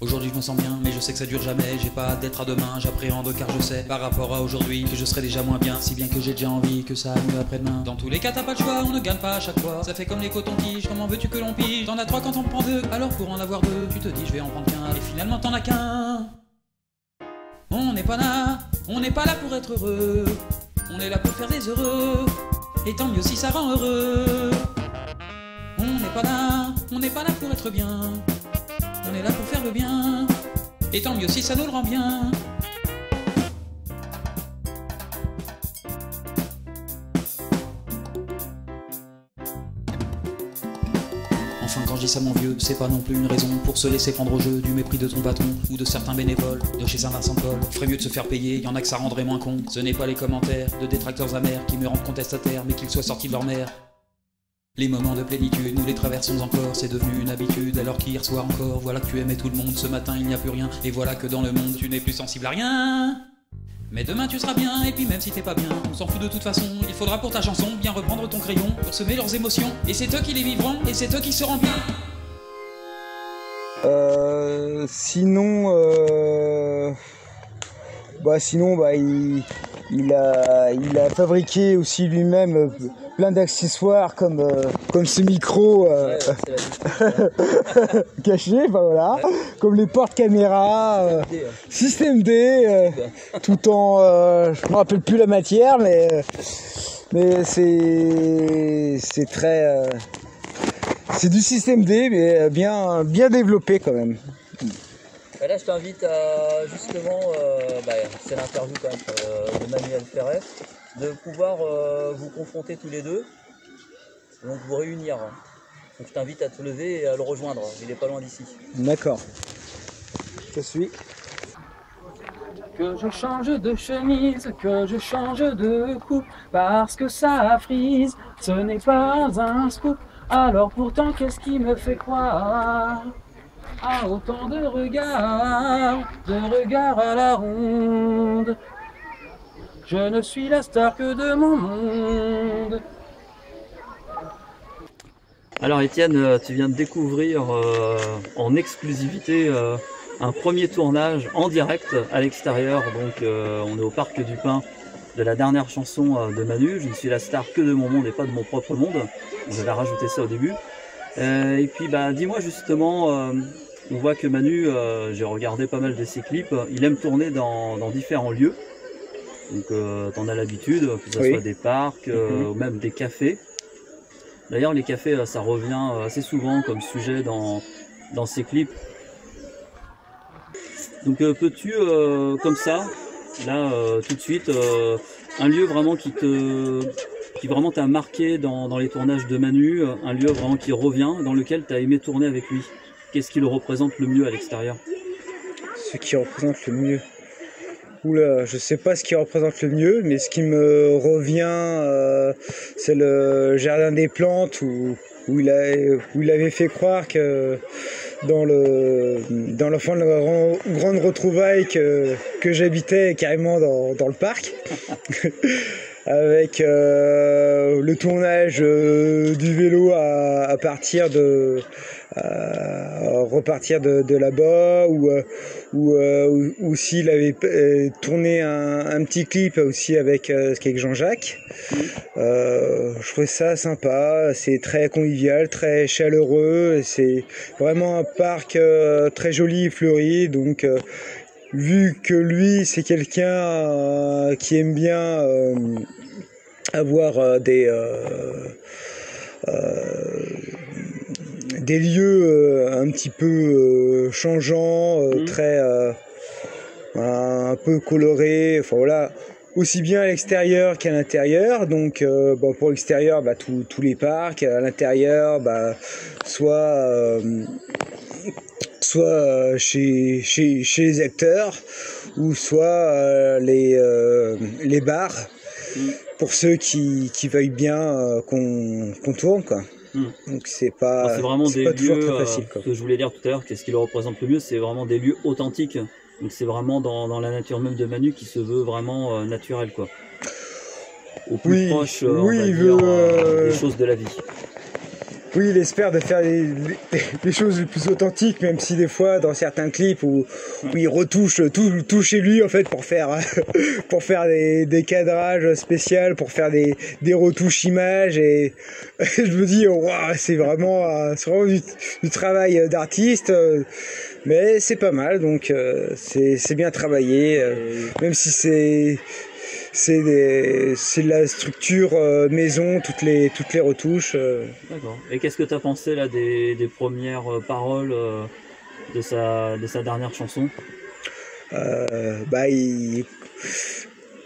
Aujourd'hui je me sens bien, mais je sais que ça dure jamais. J'ai pas hâte d'être à demain, j'appréhende car je sais par rapport à aujourd'hui que je serai déjà moins bien. Si bien que j'ai déjà envie que ça aille mieux après-demain. Dans tous les cas t'as pas le choix, on ne gagne pas à chaque fois. Ça fait comme les cotons-tiges, comment veux-tu que l'on pige? T'en as 3 quand on prend 2, alors pour en avoir 2 tu te dis je vais en prendre qu'un. Et finalement t'en as qu'un. On n'est pas là pour être heureux. On est là pour faire des heureux. Et tant mieux si ça rend heureux. On n'est pas là pour être bien. On est là pour faire le bien, et tant mieux si ça nous le rend bien. Enfin quand je dis ça mon vieux, c'est pas non plus une raison pour se laisser prendre au jeu du mépris de ton patron ou de certains bénévoles de chez Saint-Vincent-Paul. Ferait mieux de se faire payer, y en a que ça rendrait moins con. Ce n'est pas les commentaires de détracteurs amers qui me rendent contestataire, mais qu'ils soient sortis de leur mère. Les moments de plénitude, nous les traversons encore, c'est devenu une habitude, alors qu'hier soir encore, voilà que tu aimais tout le monde, ce matin il n'y a plus rien, et voilà que dans le monde tu n'es plus sensible à rien. Mais demain tu seras bien, et puis même si t'es pas bien, on s'en fout de toute façon, il faudra pour ta chanson bien reprendre ton crayon, pour semer leurs émotions, et c'est eux qui les vivront, et c'est eux qui seront bien. Il a fabriqué aussi lui-même plein d'accessoires comme ce micro caché, voilà, comme les portes caméra, système D, tout en, je me rappelle plus la matière, mais c'est très, c'est du système D, mais bien développé quand même. Et là, je t'invite à justement, c'est l'interview quand même de Manuel Ferret, de pouvoir vous confronter tous les deux, donc vous réunir. Donc je t'invite à te lever et à le rejoindre, il est pas loin d'ici. D'accord. Je suis. Que je change de chemise, que je change de coupe, parce que ça frise, ce n'est pas un scoop. Alors pourtant, qu'est-ce qui me fait croire à autant de regards à la ronde? Je ne suis la star que de mon monde. Alors Étienne, tu viens de découvrir en exclusivité un premier tournage en direct à l'extérieur. Donc on est au Parc du Pin de la dernière chanson de Manu. Je ne suis la star que de mon monde et pas de mon propre monde. J'avais rajouté ça au début. Et puis dis-moi justement, on voit que Manu, j'ai regardé pas mal de ses clips, il aime tourner dans différents lieux. Donc t'en as l'habitude, que ce soit des parcs ou même des cafés. D'ailleurs les cafés, ça revient assez souvent comme sujet dans ses clips. Donc peux-tu, comme ça, là tout de suite, un lieu vraiment qui vraiment t'a marqué dans les tournages de Manu, un lieu vraiment qui revient, dans lequel tu as aimé tourner avec lui? Qu'est-ce qui le représente le mieux à l'extérieur? Ce qui représente le mieux. Oula, je sais pas ce qui représente le mieux, mais ce qui me revient, c'est le jardin des plantes où il avait fait croire que dans l'enfant de la grande retrouvaille que j'habitais carrément dans le parc. Avec le tournage du vélo à repartir de là-bas, ou s'il avait tourné un petit clip aussi avec Jean-Jacques. Je trouvais ça sympa, c'est très convivial, très chaleureux, c'est vraiment un parc très joli et fleuri, donc vu que lui c'est quelqu'un qui aime bien avoir des lieux un petit peu changeants, très un peu colorés, enfin voilà, aussi bien à l'extérieur qu'à l'intérieur. Donc pour l'extérieur, tous les parcs, à l'intérieur, soit chez les acteurs, ou soit les bars, pour ceux qui veuillent bien qu'on tourne, quoi. Donc c'est vraiment des lieux, très facile, quoi. Ce que je voulais dire tout à l'heure, qu'est-ce qui le représente le mieux, c'est vraiment des lieux authentiques. Donc c'est vraiment dans la nature même de Manu qui se veut vraiment naturel, quoi. Au plus proche, on va dire, des choses de la vie. Oui, il espère de faire les choses les plus authentiques, même si des fois, dans certains clips où il retouche tout chez lui, en fait, pour faire des cadrages spéciaux, pour faire des retouches images, et je me dis, waouh, c'est vraiment du travail d'artiste, mais c'est pas mal, donc c'est bien travaillé, même si c'est de la structure maison, toutes les retouches. D'accord. Et qu'est-ce que tu as pensé là des premières paroles de sa dernière chanson?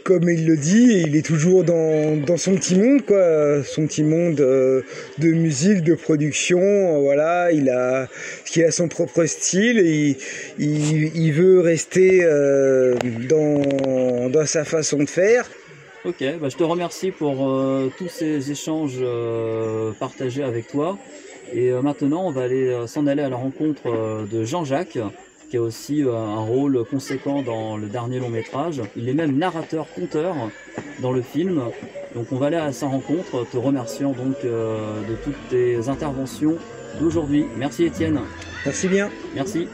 Comme il le dit, il est toujours dans son petit monde, quoi, son petit monde de musique, de production, voilà, il a son propre style, et il veut rester dans sa façon de faire. Ok, bah, je te remercie pour tous ces échanges partagés avec toi. Et maintenant, on va s'en aller à la rencontre de Jean-Jacques, qui a aussi un rôle conséquent dans le dernier long métrage. Il est même narrateur-conteur dans le film. Donc on va aller à sa rencontre, te remerciant donc de toutes tes interventions d'aujourd'hui. Merci Étienne. Merci bien. Merci.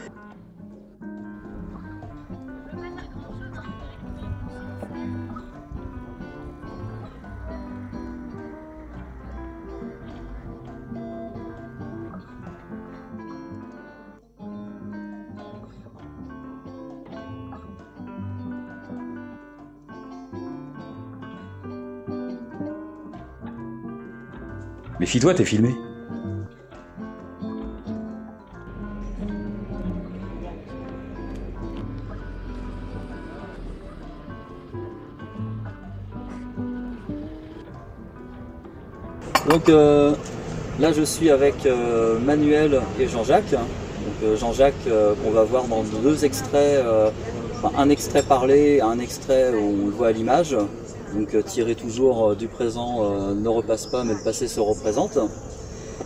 Méfie-toi, t'es filmé. Donc là je suis avec Manuel et Jean-Jacques. Donc Jean-Jacques qu'on va voir dans deux extraits, enfin, un extrait parlé, un extrait où on le voit à l'image. Donc tiré toujours du présent ne repasse pas mais le passé se représente.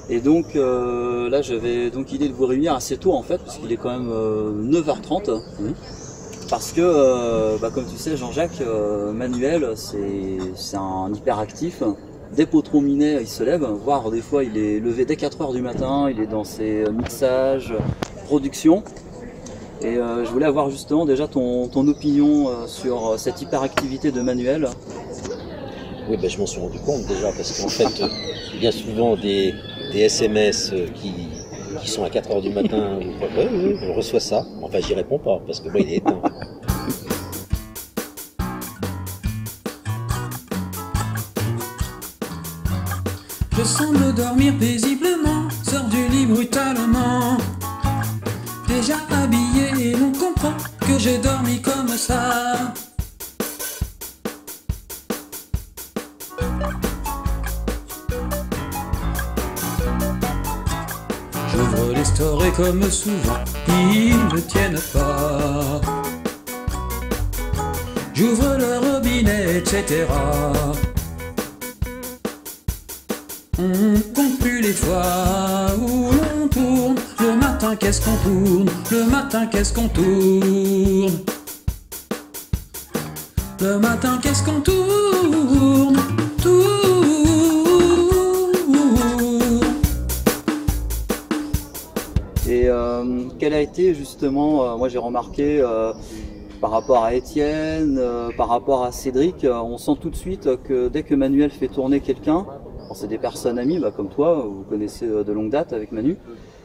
Et donc là j'avais donc idée de vous réunir assez tôt en fait, puisqu'il est quand même 9h30. Parce que comme tu sais Jean-Jacques, Manuel c'est un hyperactif. Dès Potron Minet il se lève, voire des fois il est levé dès 4h du matin, il est dans ses mixages, productions. Et je voulais avoir justement déjà ton opinion sur cette hyperactivité de Manuel. Oui, ben, je m'en suis rendu compte déjà, parce qu'en fait, bien souvent des SMS qui sont à 4h du matin, oui, je reçois ça. Enfin, j'y réponds pas, parce que moi, il est éteint. Je semble dormir paisiblement, sors du lit brutalement. Déjà habillé et l'on comprend que j'ai dormi comme ça. J'ouvre les stores et comme souvent, ils ne tiennent pas. J'ouvre le robinet, etc. On compte plus les fois où l'on tourne. Le matin qu'est-ce qu'on tourne, le matin qu'est-ce qu'on tourne. Le matin qu'est-ce qu'on tourne, Et quel a été justement, moi j'ai remarqué par rapport à Étienne, par rapport à Cédric, on sent tout de suite que dès que Manuel fait tourner quelqu'un, c'est des personnes amies comme toi, vous connaissez de longue date avec Manu,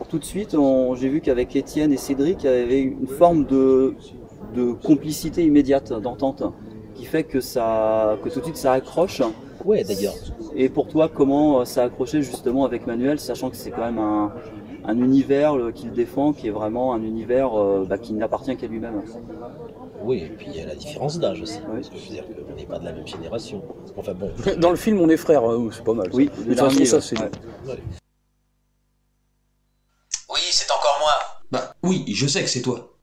tout de suite j'ai vu qu'avec Étienne et Cédric il y avait une forme de complicité immédiate, d'entente, qui fait que tout de suite ça accroche. Ouais, d'ailleurs. Et pour toi, comment ça a accroché justement avec Manuel, sachant que c'est quand même un univers qu'il défend, qui est vraiment un univers qui n'appartient qu'à lui-même. Oui, et puis il y a la différence d'âge aussi. Oui. Parce que je veux dire qu'on n'est pas de la même génération. Enfin bon. Dans le film, on est frères, c'est pas mal. Oui, de toute façon, ça c'est. Ouais. Oui, c'est encore moi. Bah oui, je sais que c'est toi.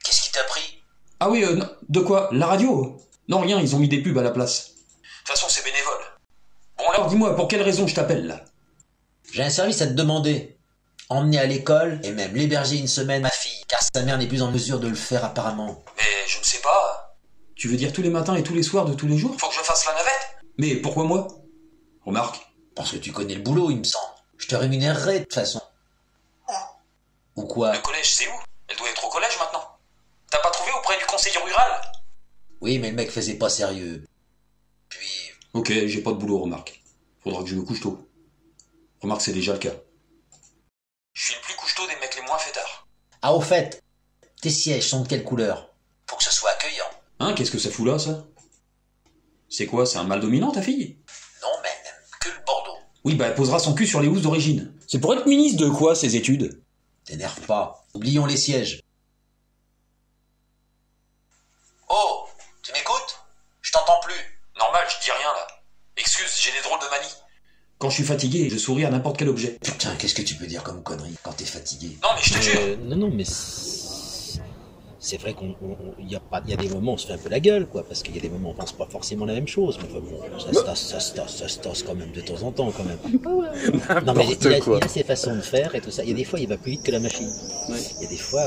Qu'est-ce qui t'a pris? Ah oui, de quoi? La radio? Non, rien, ils ont mis des pubs à la place. De toute façon, c'est bénévole. Bon alors, dis-moi, pour quelle raison je t'appelle là? J'ai un service à te demander. Emmener à l'école et même l'héberger une semaine ma fille, car sa mère n'est plus en mesure de le faire apparemment. Mais je ne sais pas. Tu veux dire tous les matins et tous les soirs de tous les jours? Faut que je fasse la navette? Mais pourquoi moi? Remarque. Parce que tu connais le boulot, il me semble. Je te rémunérerai de toute façon. Ou quoi? Le collège, c'est où? Elle doit être au collège maintenant. T'as pas trouvé auprès du conseiller rural? Oui, mais le mec faisait pas sérieux. Puis... Ok, j'ai pas de boulot, remarque. Faudra que je me couche tôt. Remarque, c'est déjà le cas. Je suis le plus couche-tôt des mecs les moins fêtards. Ah, au fait, tes sièges sont de quelle couleur? Pour que ce soit accueillant. Hein, qu'est-ce que ça fout là, ça? C'est quoi, c'est un mâle dominant, ta fille? Non, mais même que le Bordeaux. Oui, bah elle posera son cul sur les housses d'origine. C'est pour être ministre de quoi, ces études? T'énerve pas. Oublions les sièges. Oh, tu m'écoutes? Je t'entends plus. Normal, je dis rien, là. Excuse, j'ai des drôles de manies. Quand je suis fatigué, je souris à n'importe quel objet. Putain, qu'est-ce que tu peux dire comme connerie quand t'es fatigué? Non, mais je te jure. Non, mais... c'est vrai qu'il y a des moments où on se fait un peu la gueule, quoi, parce qu'il y a des moments où on pense pas forcément la même chose, mais enfin, bon, ça se tasse quand même de temps en temps, quand même. Non, mais il a ses façons de faire et tout ça. Il y a des fois, il va plus vite que la machine. Il y a des fois,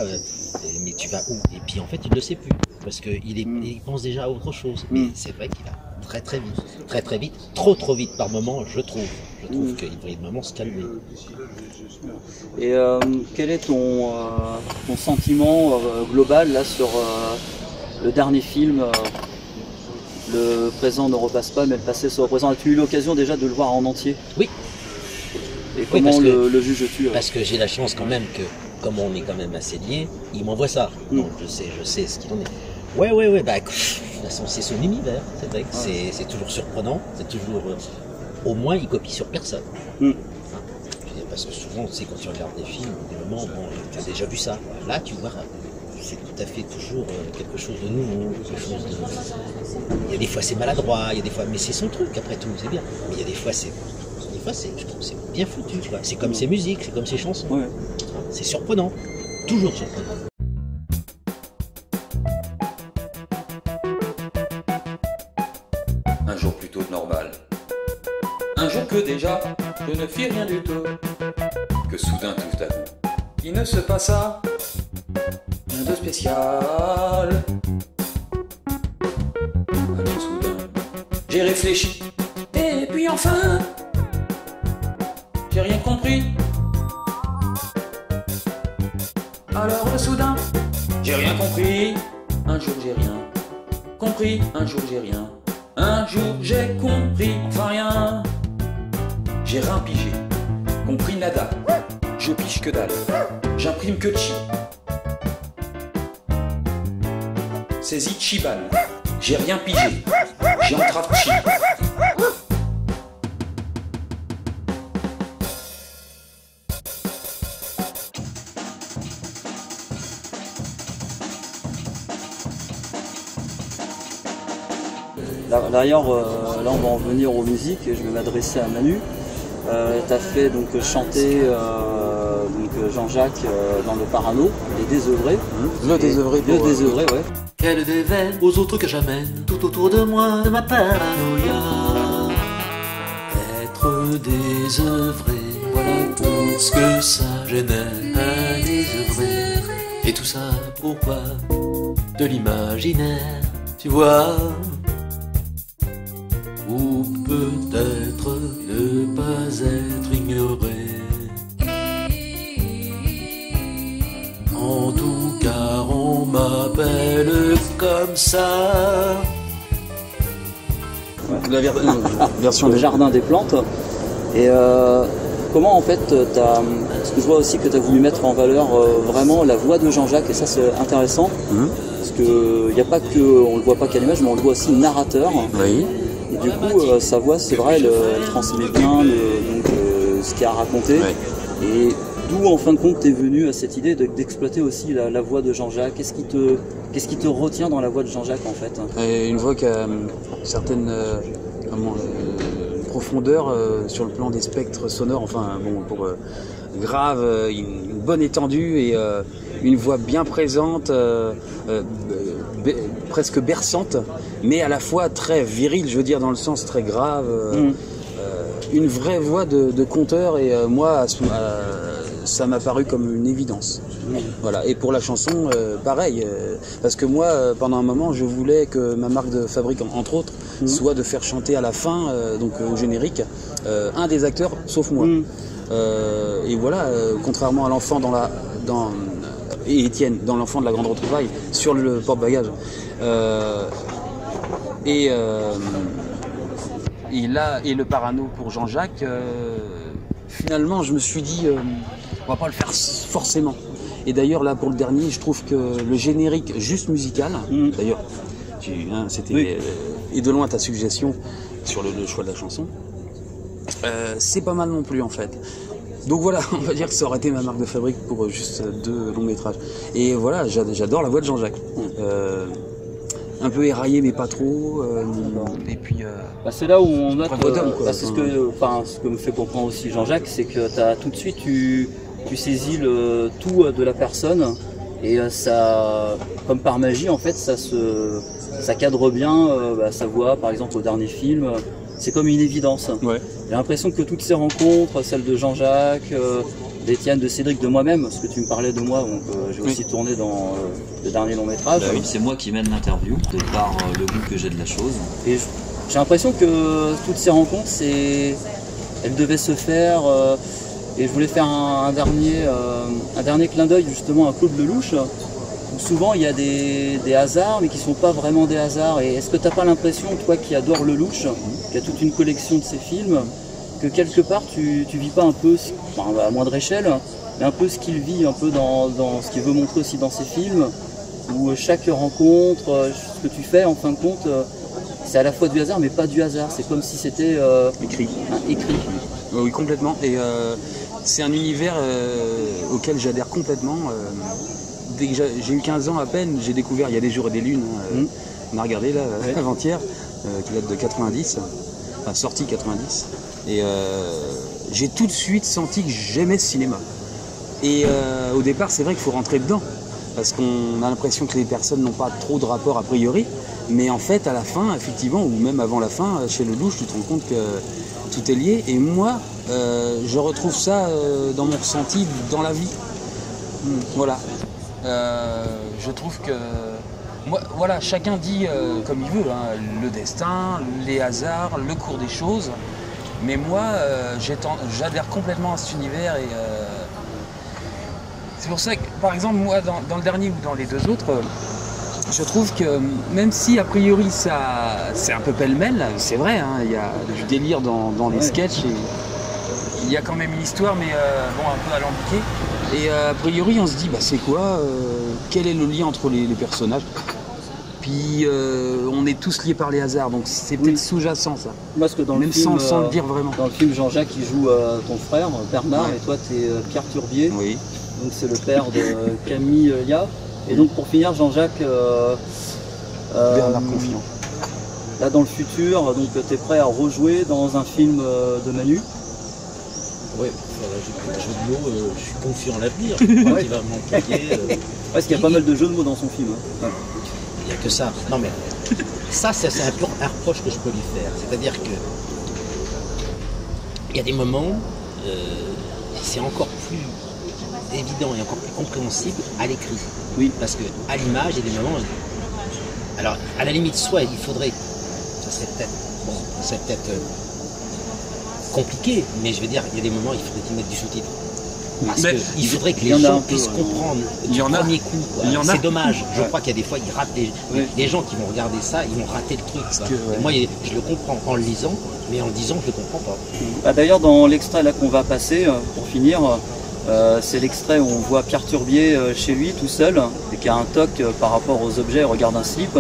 mais tu vas où? Et puis en fait, il ne le sait plus, parce qu'il pense déjà à autre chose. Mais c'est vrai qu'il va très vite, trop vite par moment, je trouve. Je trouve qu'il devrait vraiment se calmer. Et quel est ton sentiment global là sur le dernier film Le présent ne repasse pas, mais le passé se représente. As-tu eu l'occasion déjà de le voir en entier? Oui. Et comment le juges-tu? Parce que j'ai la chance quand même que, comme on est quand même assez liés, il m'envoie ça. Donc je sais ce qu'il en est. Ouais, bah c'est son univers, c'est vrai que c'est toujours surprenant, c'est toujours... au moins, il copie sur personne. Parce que souvent, tu sais, quand tu regardes des films, des moments, bon, tu as déjà vu ça. Là, tu vois, c'est tout à fait toujours quelque chose de nouveau, quelque chose de... Il y a des fois, c'est maladroit, il y a des fois, mais c'est son truc, après tout, c'est bien. Mais il y a des fois, je trouve que c'est bien foutu, quoi. C'est comme ses musiques, c'est comme ses chansons. C'est surprenant, toujours surprenant. Un jour plutôt normal. Un jour que déjà, je ne fis rien du tout. Que soudain tout à coup, il ne se passa rien de spécial. Alors soudain, j'ai réfléchi, et puis enfin, j'ai rien compris. Alors soudain, j'ai rien compris. Un jour j'ai rien compris, un jour j'ai rien. Un jour j'ai compris, enfin rien. J'ai rien pigé, compris nada. Je pige que dalle, j'imprime que chi. C'est Ichiban, j'ai rien pigé, j'ai entrave chi. D'ailleurs, là on va en venir aux musiques, je vais m'adresser à Manu. Tu as fait donc chanter Jean-Jacques dans le Parano, les désœuvrés. Le désœuvré, ouais. Quel déveine aux autres que j'amène tout autour de moi, de ma paranoïa. Être désœuvré, voilà tout ce que ça génère. Un désœuvré, et tout ça pourquoi? De l'imaginaire, tu vois. Ou peut-être ne pas être ignoré. En tout cas, on m'appelle comme ça. La version des Jardins des Plantes. Et comment en fait, parce que je vois aussi que tu as voulu mettre en valeur vraiment la voix de Jean-Jacques, et ça c'est intéressant. Parce qu'il n'y a pas que, on le voit pas qu'à l'image, mais on le voit aussi narrateur. Oui. Et du coup, sa voix, c'est vrai, elle transmet bien ce qu'il a raconté. Et d'où, en fin de compte, tu es venu à cette idée d'exploiter aussi la voix de Jean-Jacques? Qu'est-ce qui te retient dans la voix de Jean-Jacques, en fait? Une voix qui a une certaine profondeur sur le plan des spectres sonores, enfin, bon, pour grave, une bonne étendue et une voix bien présente, presque berçante, mais à la fois très virile, je veux dire, dans le sens très grave. Une vraie voix de conteur, et moi, ça m'a paru comme une évidence. Voilà. Et pour la chanson, pareil, parce que moi, pendant un moment, je voulais que ma marque de fabrique, entre autres, soit de faire chanter à la fin, donc au générique, un des acteurs, sauf moi. Et voilà, contrairement à l'enfant et Étienne, dans l'enfant de la grande retrouvaille, sur le porte-bagages. Et le Parano pour Jean-Jacques, finalement je me suis dit on va pas le faire forcément. Et d'ailleurs là pour le dernier, je trouve que le générique juste musical, d'ailleurs c'était et de loin ta suggestion sur le choix de la chanson, c'est pas mal non plus en fait. Donc voilà, on va dire que ça aurait été ma marque de fabrique pour juste 2 longs métrages. Et voilà, j'adore la voix de Jean-Jacques. Un peu éraillé mais pas trop. Et puis. C'est là où on note. C'est ce que me fait comprendre aussi Jean-Jacques, c'est que tout de suite tu saisis le tout de la personne Et ça, comme par magie, en fait, ça cadre bien sa voix, par exemple, au dernier film. C'est comme une évidence. Ouais. J'ai l'impression que toutes ces rencontres, celles de Jean-Jacques, d'Étienne, de Cédric, de moi-même, parce que tu me parlais de moi, donc j'ai aussi tourné dans le dernier long métrage. Bah oui, c'est moi qui mène l'interview, de par le goût que j'ai de la chose. Et j'ai l'impression que toutes ces rencontres, elles devaient se faire. Et je voulais faire un dernier clin d'œil justement à Claude Lelouch, où souvent il y a des hasards, mais qui ne sont pas vraiment des hasards. Et est-ce que tu n'as pas l'impression, toi qui adores Lelouch, qui a toute une collection de ses films, que quelque part tu vis pas un peu, enfin, à moindre échelle, mais un peu ce qu'il vit, un peu dans ce qu'il veut montrer aussi dans ses films, où chaque rencontre, ce que tu fais en fin de compte, c'est à la fois du hasard, mais pas du hasard. C'est comme si c'était écrit. Oui, complètement. Et c'est un univers auquel j'adhère complètement. Dès que j'ai eu 15 ans à peine, j'ai découvert Il y a des jours et des lunes. On a regardé là avant-hier, qui date de 90, enfin sortie 90. Et j'ai tout de suite senti que j'aimais ce cinéma. Et au départ, c'est vrai qu'il faut rentrer dedans, parce qu'on a l'impression que les personnes n'ont pas trop de rapport a priori. Mais en fait, à la fin, effectivement, ou même avant la fin, chez Lelouch, tu te rends compte que tout est lié. Et moi, je retrouve ça dans mon ressenti, dans la vie. Voilà. Je trouve que... Moi, voilà, chacun dit comme il veut, hein, le destin, les hasards, le cours des choses. Mais moi, j'adhère complètement à cet univers. Et c'est pour ça que, par exemple, moi, dans le dernier ou dans les deux autres... Je trouve que même si a priori c'est un peu pêle-mêle, c'est vrai, hein, il y a du délire dans les sketchs, et il y a quand même une histoire, mais bon, un peu alambiquée. Et a priori on se dit, bah c'est quoi, quel est le lien entre les personnages? Puis on est tous liés par les hasards, donc c'est peut-être sous-jacent ça. Parce que dans même le film, sans le dire vraiment. Dans le film, Jean-Jacques il joue ton frère Bernard, et toi tu es Pierre Turbier. Oui. Donc c'est le père de Camille Lia. Et donc pour finir, Jean-Jacques, Bernard Confiant. Là dans le futur, donc tu es prêt à rejouer dans un film de Manu? Oui, jeu de mots, je suis confiant en l'avenir, je crois qu'il va m'employer. Parce qu'il y a pas mal de jeux de mots dans son film. Hein. Il n'y a que ça. Non mais ça c'est un reproche que je peux lui faire. C'est-à-dire que il y a des moments, c'est encore plus évident et encore plus compréhensible à l'écrit. Oui. Parce que à l'image, il y a des moments. Alors, à la limite, soit il faudrait. Ça serait peut-être compliqué, mais je veux dire, il y a des moments, il faudrait qu'ils mettent du sous-titre. Parce qu'il faudrait que les gens puissent comprendre du premier coup. C'est dommage. Je crois qu'il y a des fois, ils ratent les gens qui vont regarder ça, ils vont rater le truc. Moi, je le comprends en le lisant, mais en le disant, je ne le comprends pas. Bah, d'ailleurs, dans l'extrait là qu'on va passer, pour finir, c'est l'extrait où on voit Pierre Turbier chez lui tout seul et qui a un toc par rapport aux objets, regarde un slip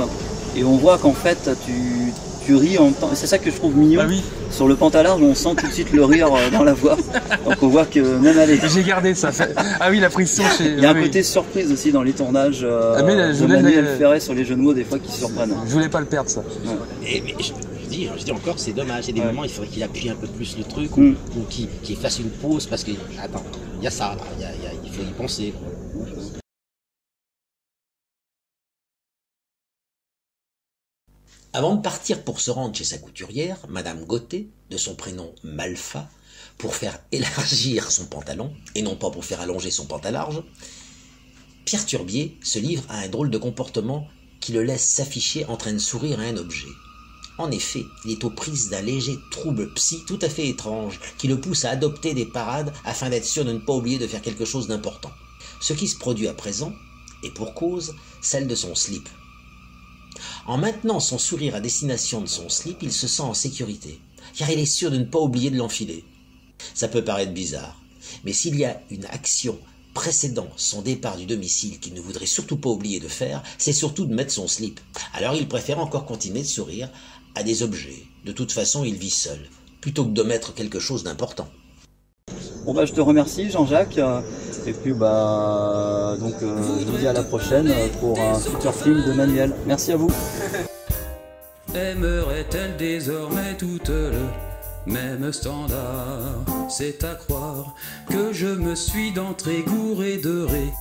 et on voit qu'en fait tu ris en même temps. C'est ça que je trouve mignon. Ah oui. Sur le pantalon, on sent tout de suite le rire dans la voix. Donc on voit que même allez. J'ai gardé ça. Ah oui, la frisson chez. Il y a un côté surprise aussi dans les tournages de Manuel Ferret sur les jeux de mots des fois qui surprennent. Je voulais pas le perdre ça. Ouais. Mais je dis encore, c'est dommage. Il y a des moments, il faudrait qu'il appuie un peu plus le truc ou qu'il fasse une pause parce que attends, il y a ça, il faut y penser. Avant de partir pour se rendre chez sa couturière, Madame Gauthier, de son prénom Malfa, pour faire élargir son pantalon, et non pas pour faire allonger son pantalarge, Pierre Turbier se livre à un drôle de comportement qui le laisse s'afficher en train de sourire à un objet. En effet, il est aux prises d'un léger trouble psy tout à fait étrange, qui le pousse à adopter des parades afin d'être sûr de ne pas oublier de faire quelque chose d'important. Ce qui se produit à présent, et pour cause, celle de son slip. En maintenant son sourire à destination de son slip, il se sent en sécurité, car il est sûr de ne pas oublier de l'enfiler. Ça peut paraître bizarre, mais s'il y a une action précédant son départ du domicile qu'il ne voudrait surtout pas oublier de faire, c'est surtout de mettre son slip. Alors il préfère encore continuer de sourire à des objets. De toute façon, il vit seul, plutôt que de mettre quelque chose d'important. Bon bah je te remercie Jean-Jacques, et puis bah donc je vous dis à la prochaine pour un futur film de Manuel. Merci à vous. Aimerait-elle désormais toute le même standard? C'est à croire que je me suis d'entrée gouré de ré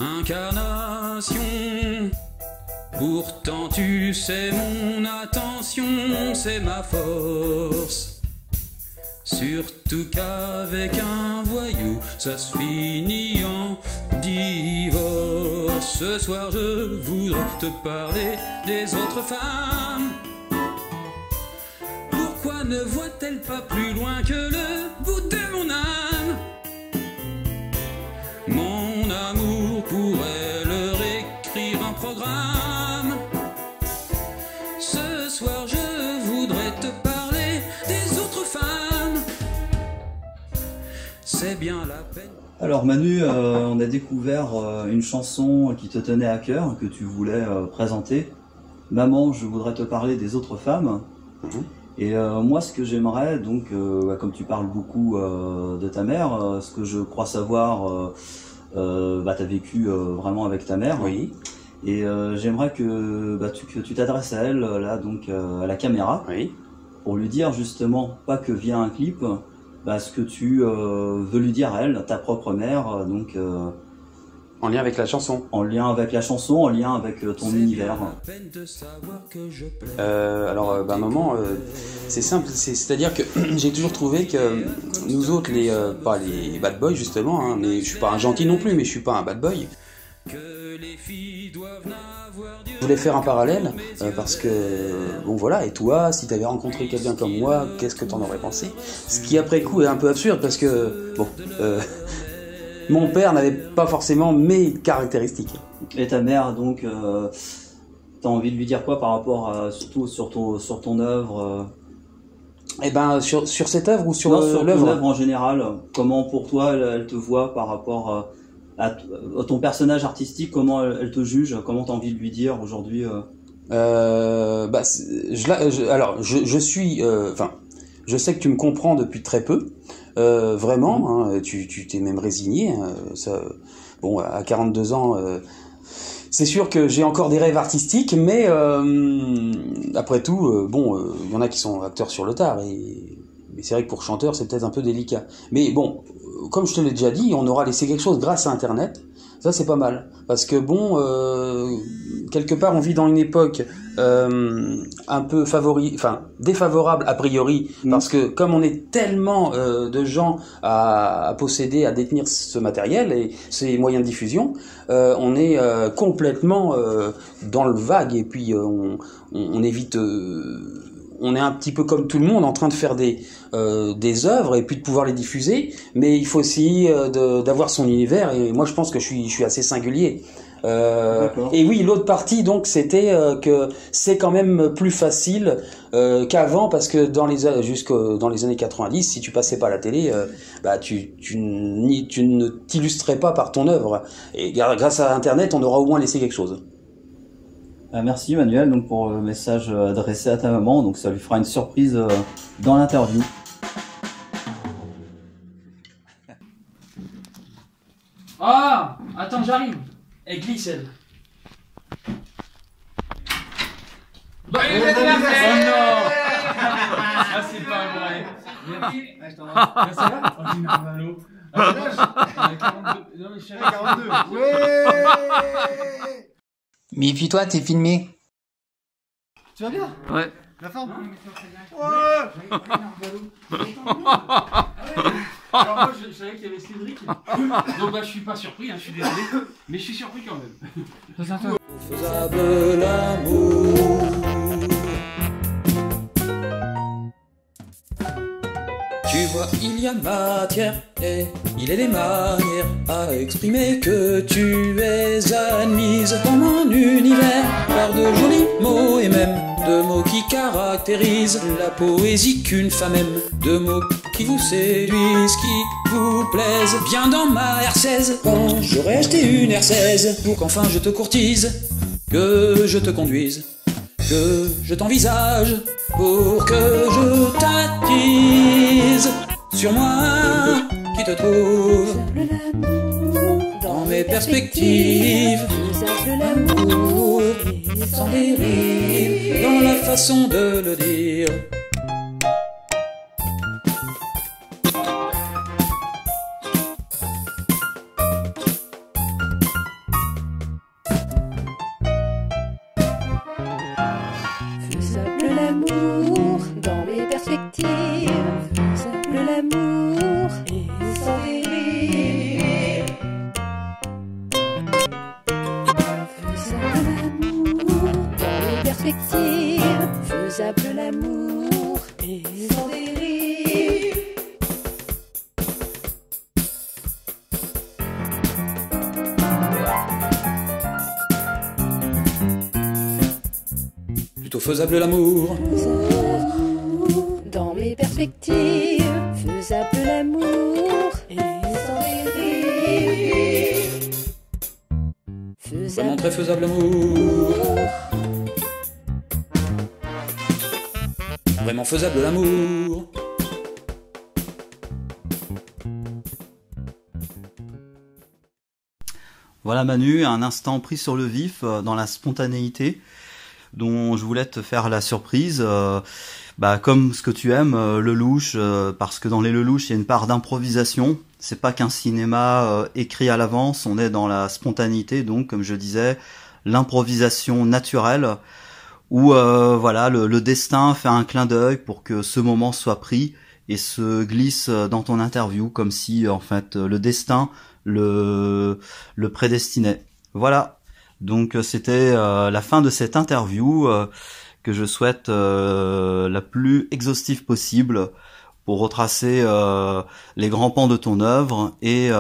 incarnation. Pourtant tu sais mon attention, c'est ma force. Surtout qu'avec un voyou, ça se finit en divorce. Ce soir je voudrais te parler des autres femmes. Pourquoi ne voit-elle pas plus loin que le bout de mon âme? Mon amour pourrait leur écrire un programme. Ce soir je voudrais te parler des autres femmes. C'est bien la peine. Alors Manu, on a découvert une chanson qui te tenait à cœur, que tu voulais présenter. Maman, je voudrais te parler des autres femmes. Et moi, ce que j'aimerais, donc, comme tu parles beaucoup de ta mère, ce que je crois savoir, tu as vécu vraiment avec ta mère. Oui. Et j'aimerais que tu t'adresses à elle, là, donc, à la caméra, oui, pour lui dire justement, pas que via un clip, ce que tu veux lui dire à elle, ta propre mère, donc... en lien avec la chanson. En lien avec la chanson, en lien avec ton univers. Maman, c'est simple, c'est-à-dire que j'ai toujours trouvé que nous autres, pas les bad boys justement, hein, mais je suis pas un gentil non plus, mais je suis pas un bad boy. Je voulais faire un parallèle parce que, bon voilà, et toi, si tu avais rencontré quelqu'un comme moi, qu'est-ce que t'en aurais pensé? Ce qui après coup est un peu absurde parce que, bon, mon père n'avait pas forcément mes caractéristiques. Et ta mère, donc, t'as envie de lui dire quoi par rapport à, surtout sur ton œuvre Eh ben, sur cette œuvre ou sur l'œuvre? Sur ton œuvre en général, comment pour toi elle te voit par rapport à ton personnage artistique, comment elle te juge, comment t'as envie de lui dire aujourd'hui je sais que tu me comprends depuis très peu, vraiment, hein, tu t'es même résigné, bon, à 42 ans, c'est sûr que j'ai encore des rêves artistiques, mais après tout, il y en a qui sont acteurs sur le tard, mais c'est vrai que pour chanteur, c'est peut-être un peu délicat. Mais bon, comme je te l'ai déjà dit, on aura laissé quelque chose grâce à Internet. Ça, c'est pas mal. Parce que bon, quelque part, on vit dans une époque un peu défavorable a priori, parce que comme on est tellement de gens à posséder, à détenir ce matériel et ces moyens de diffusion, on est complètement dans le vague, et puis on évite... on est un petit peu comme tout le monde en train de faire des œuvres et puis de pouvoir les diffuser, mais il faut aussi d'avoir son univers, et moi je pense que je suis assez singulier. Et oui, l'autre partie donc c'était que c'est quand même plus facile qu'avant, parce que jusque dans les années 90, si tu passais pas à la télé, tu ne t'illustrais pas par ton œuvre, et grâce à Internet on aura au moins laissé quelque chose. Merci Manuel donc pour le message adressé à ta maman, donc ça lui fera une surprise dans l'interview. Ah, attends, j'arrive. Elle glisse, elle. Oh non. Ah, c'est pas vrai. Merci. Je t'embrasse. Ça va? Oh, j'ai une arme à l'eau. À quel âge? 42. Non, mais je suis à 42. Ouais. Mais puis toi, t'es filmé. Tu vas bien? Ouais. La forme? Ouais. Alors moi je savais qu'il y avait Cédric, donc je suis pas surpris, je suis désolé, mais je suis surpris quand même. Faisable l'amour. Tu vois, il y a matière et il est des manières à exprimer que tu es admise dans mon univers par de jolis mots, et même de mots qui caractérisent la poésie qu'une femme aime, de mots qui vous séduisent, qui vous plaisent. Bien dans ma R16, bon, j'aurais acheté une R16 pour qu'enfin je te courtise, que je te conduise, que je t'envisage, pour que je t'attise sur moi qui te trouve dans mes perspectives. L'amour sans dérive dans la façon de le dire. perspectives, faisable l'amour et sans délire. Faisable l'amour dans les perspectives, faisable l'amour et sans délire. Plutôt faisable l'amour. Dans mes perspectives, faisable l'amour et sans délire. Vraiment très faisable l'amour. Vraiment faisable l'amour. Voilà Manu, un instant pris sur le vif, dans la spontanéité, dont je voulais te faire la surprise, comme ce que tu aimes, Lelouch, parce que dans les Lelouch, il y a une part d'improvisation. C'est pas qu'un cinéma écrit à l'avance, on est dans la spontanéité, donc comme je disais, l'improvisation naturelle, où le destin fait un clin d'œil pour que ce moment soit pris et se glisse dans ton interview, comme si en fait le destin le prédestinait. Voilà. Donc c'était la fin de cette interview que je souhaite la plus exhaustive possible pour retracer les grands pans de ton œuvre et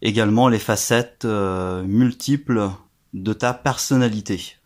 également les facettes multiples de ta personnalité.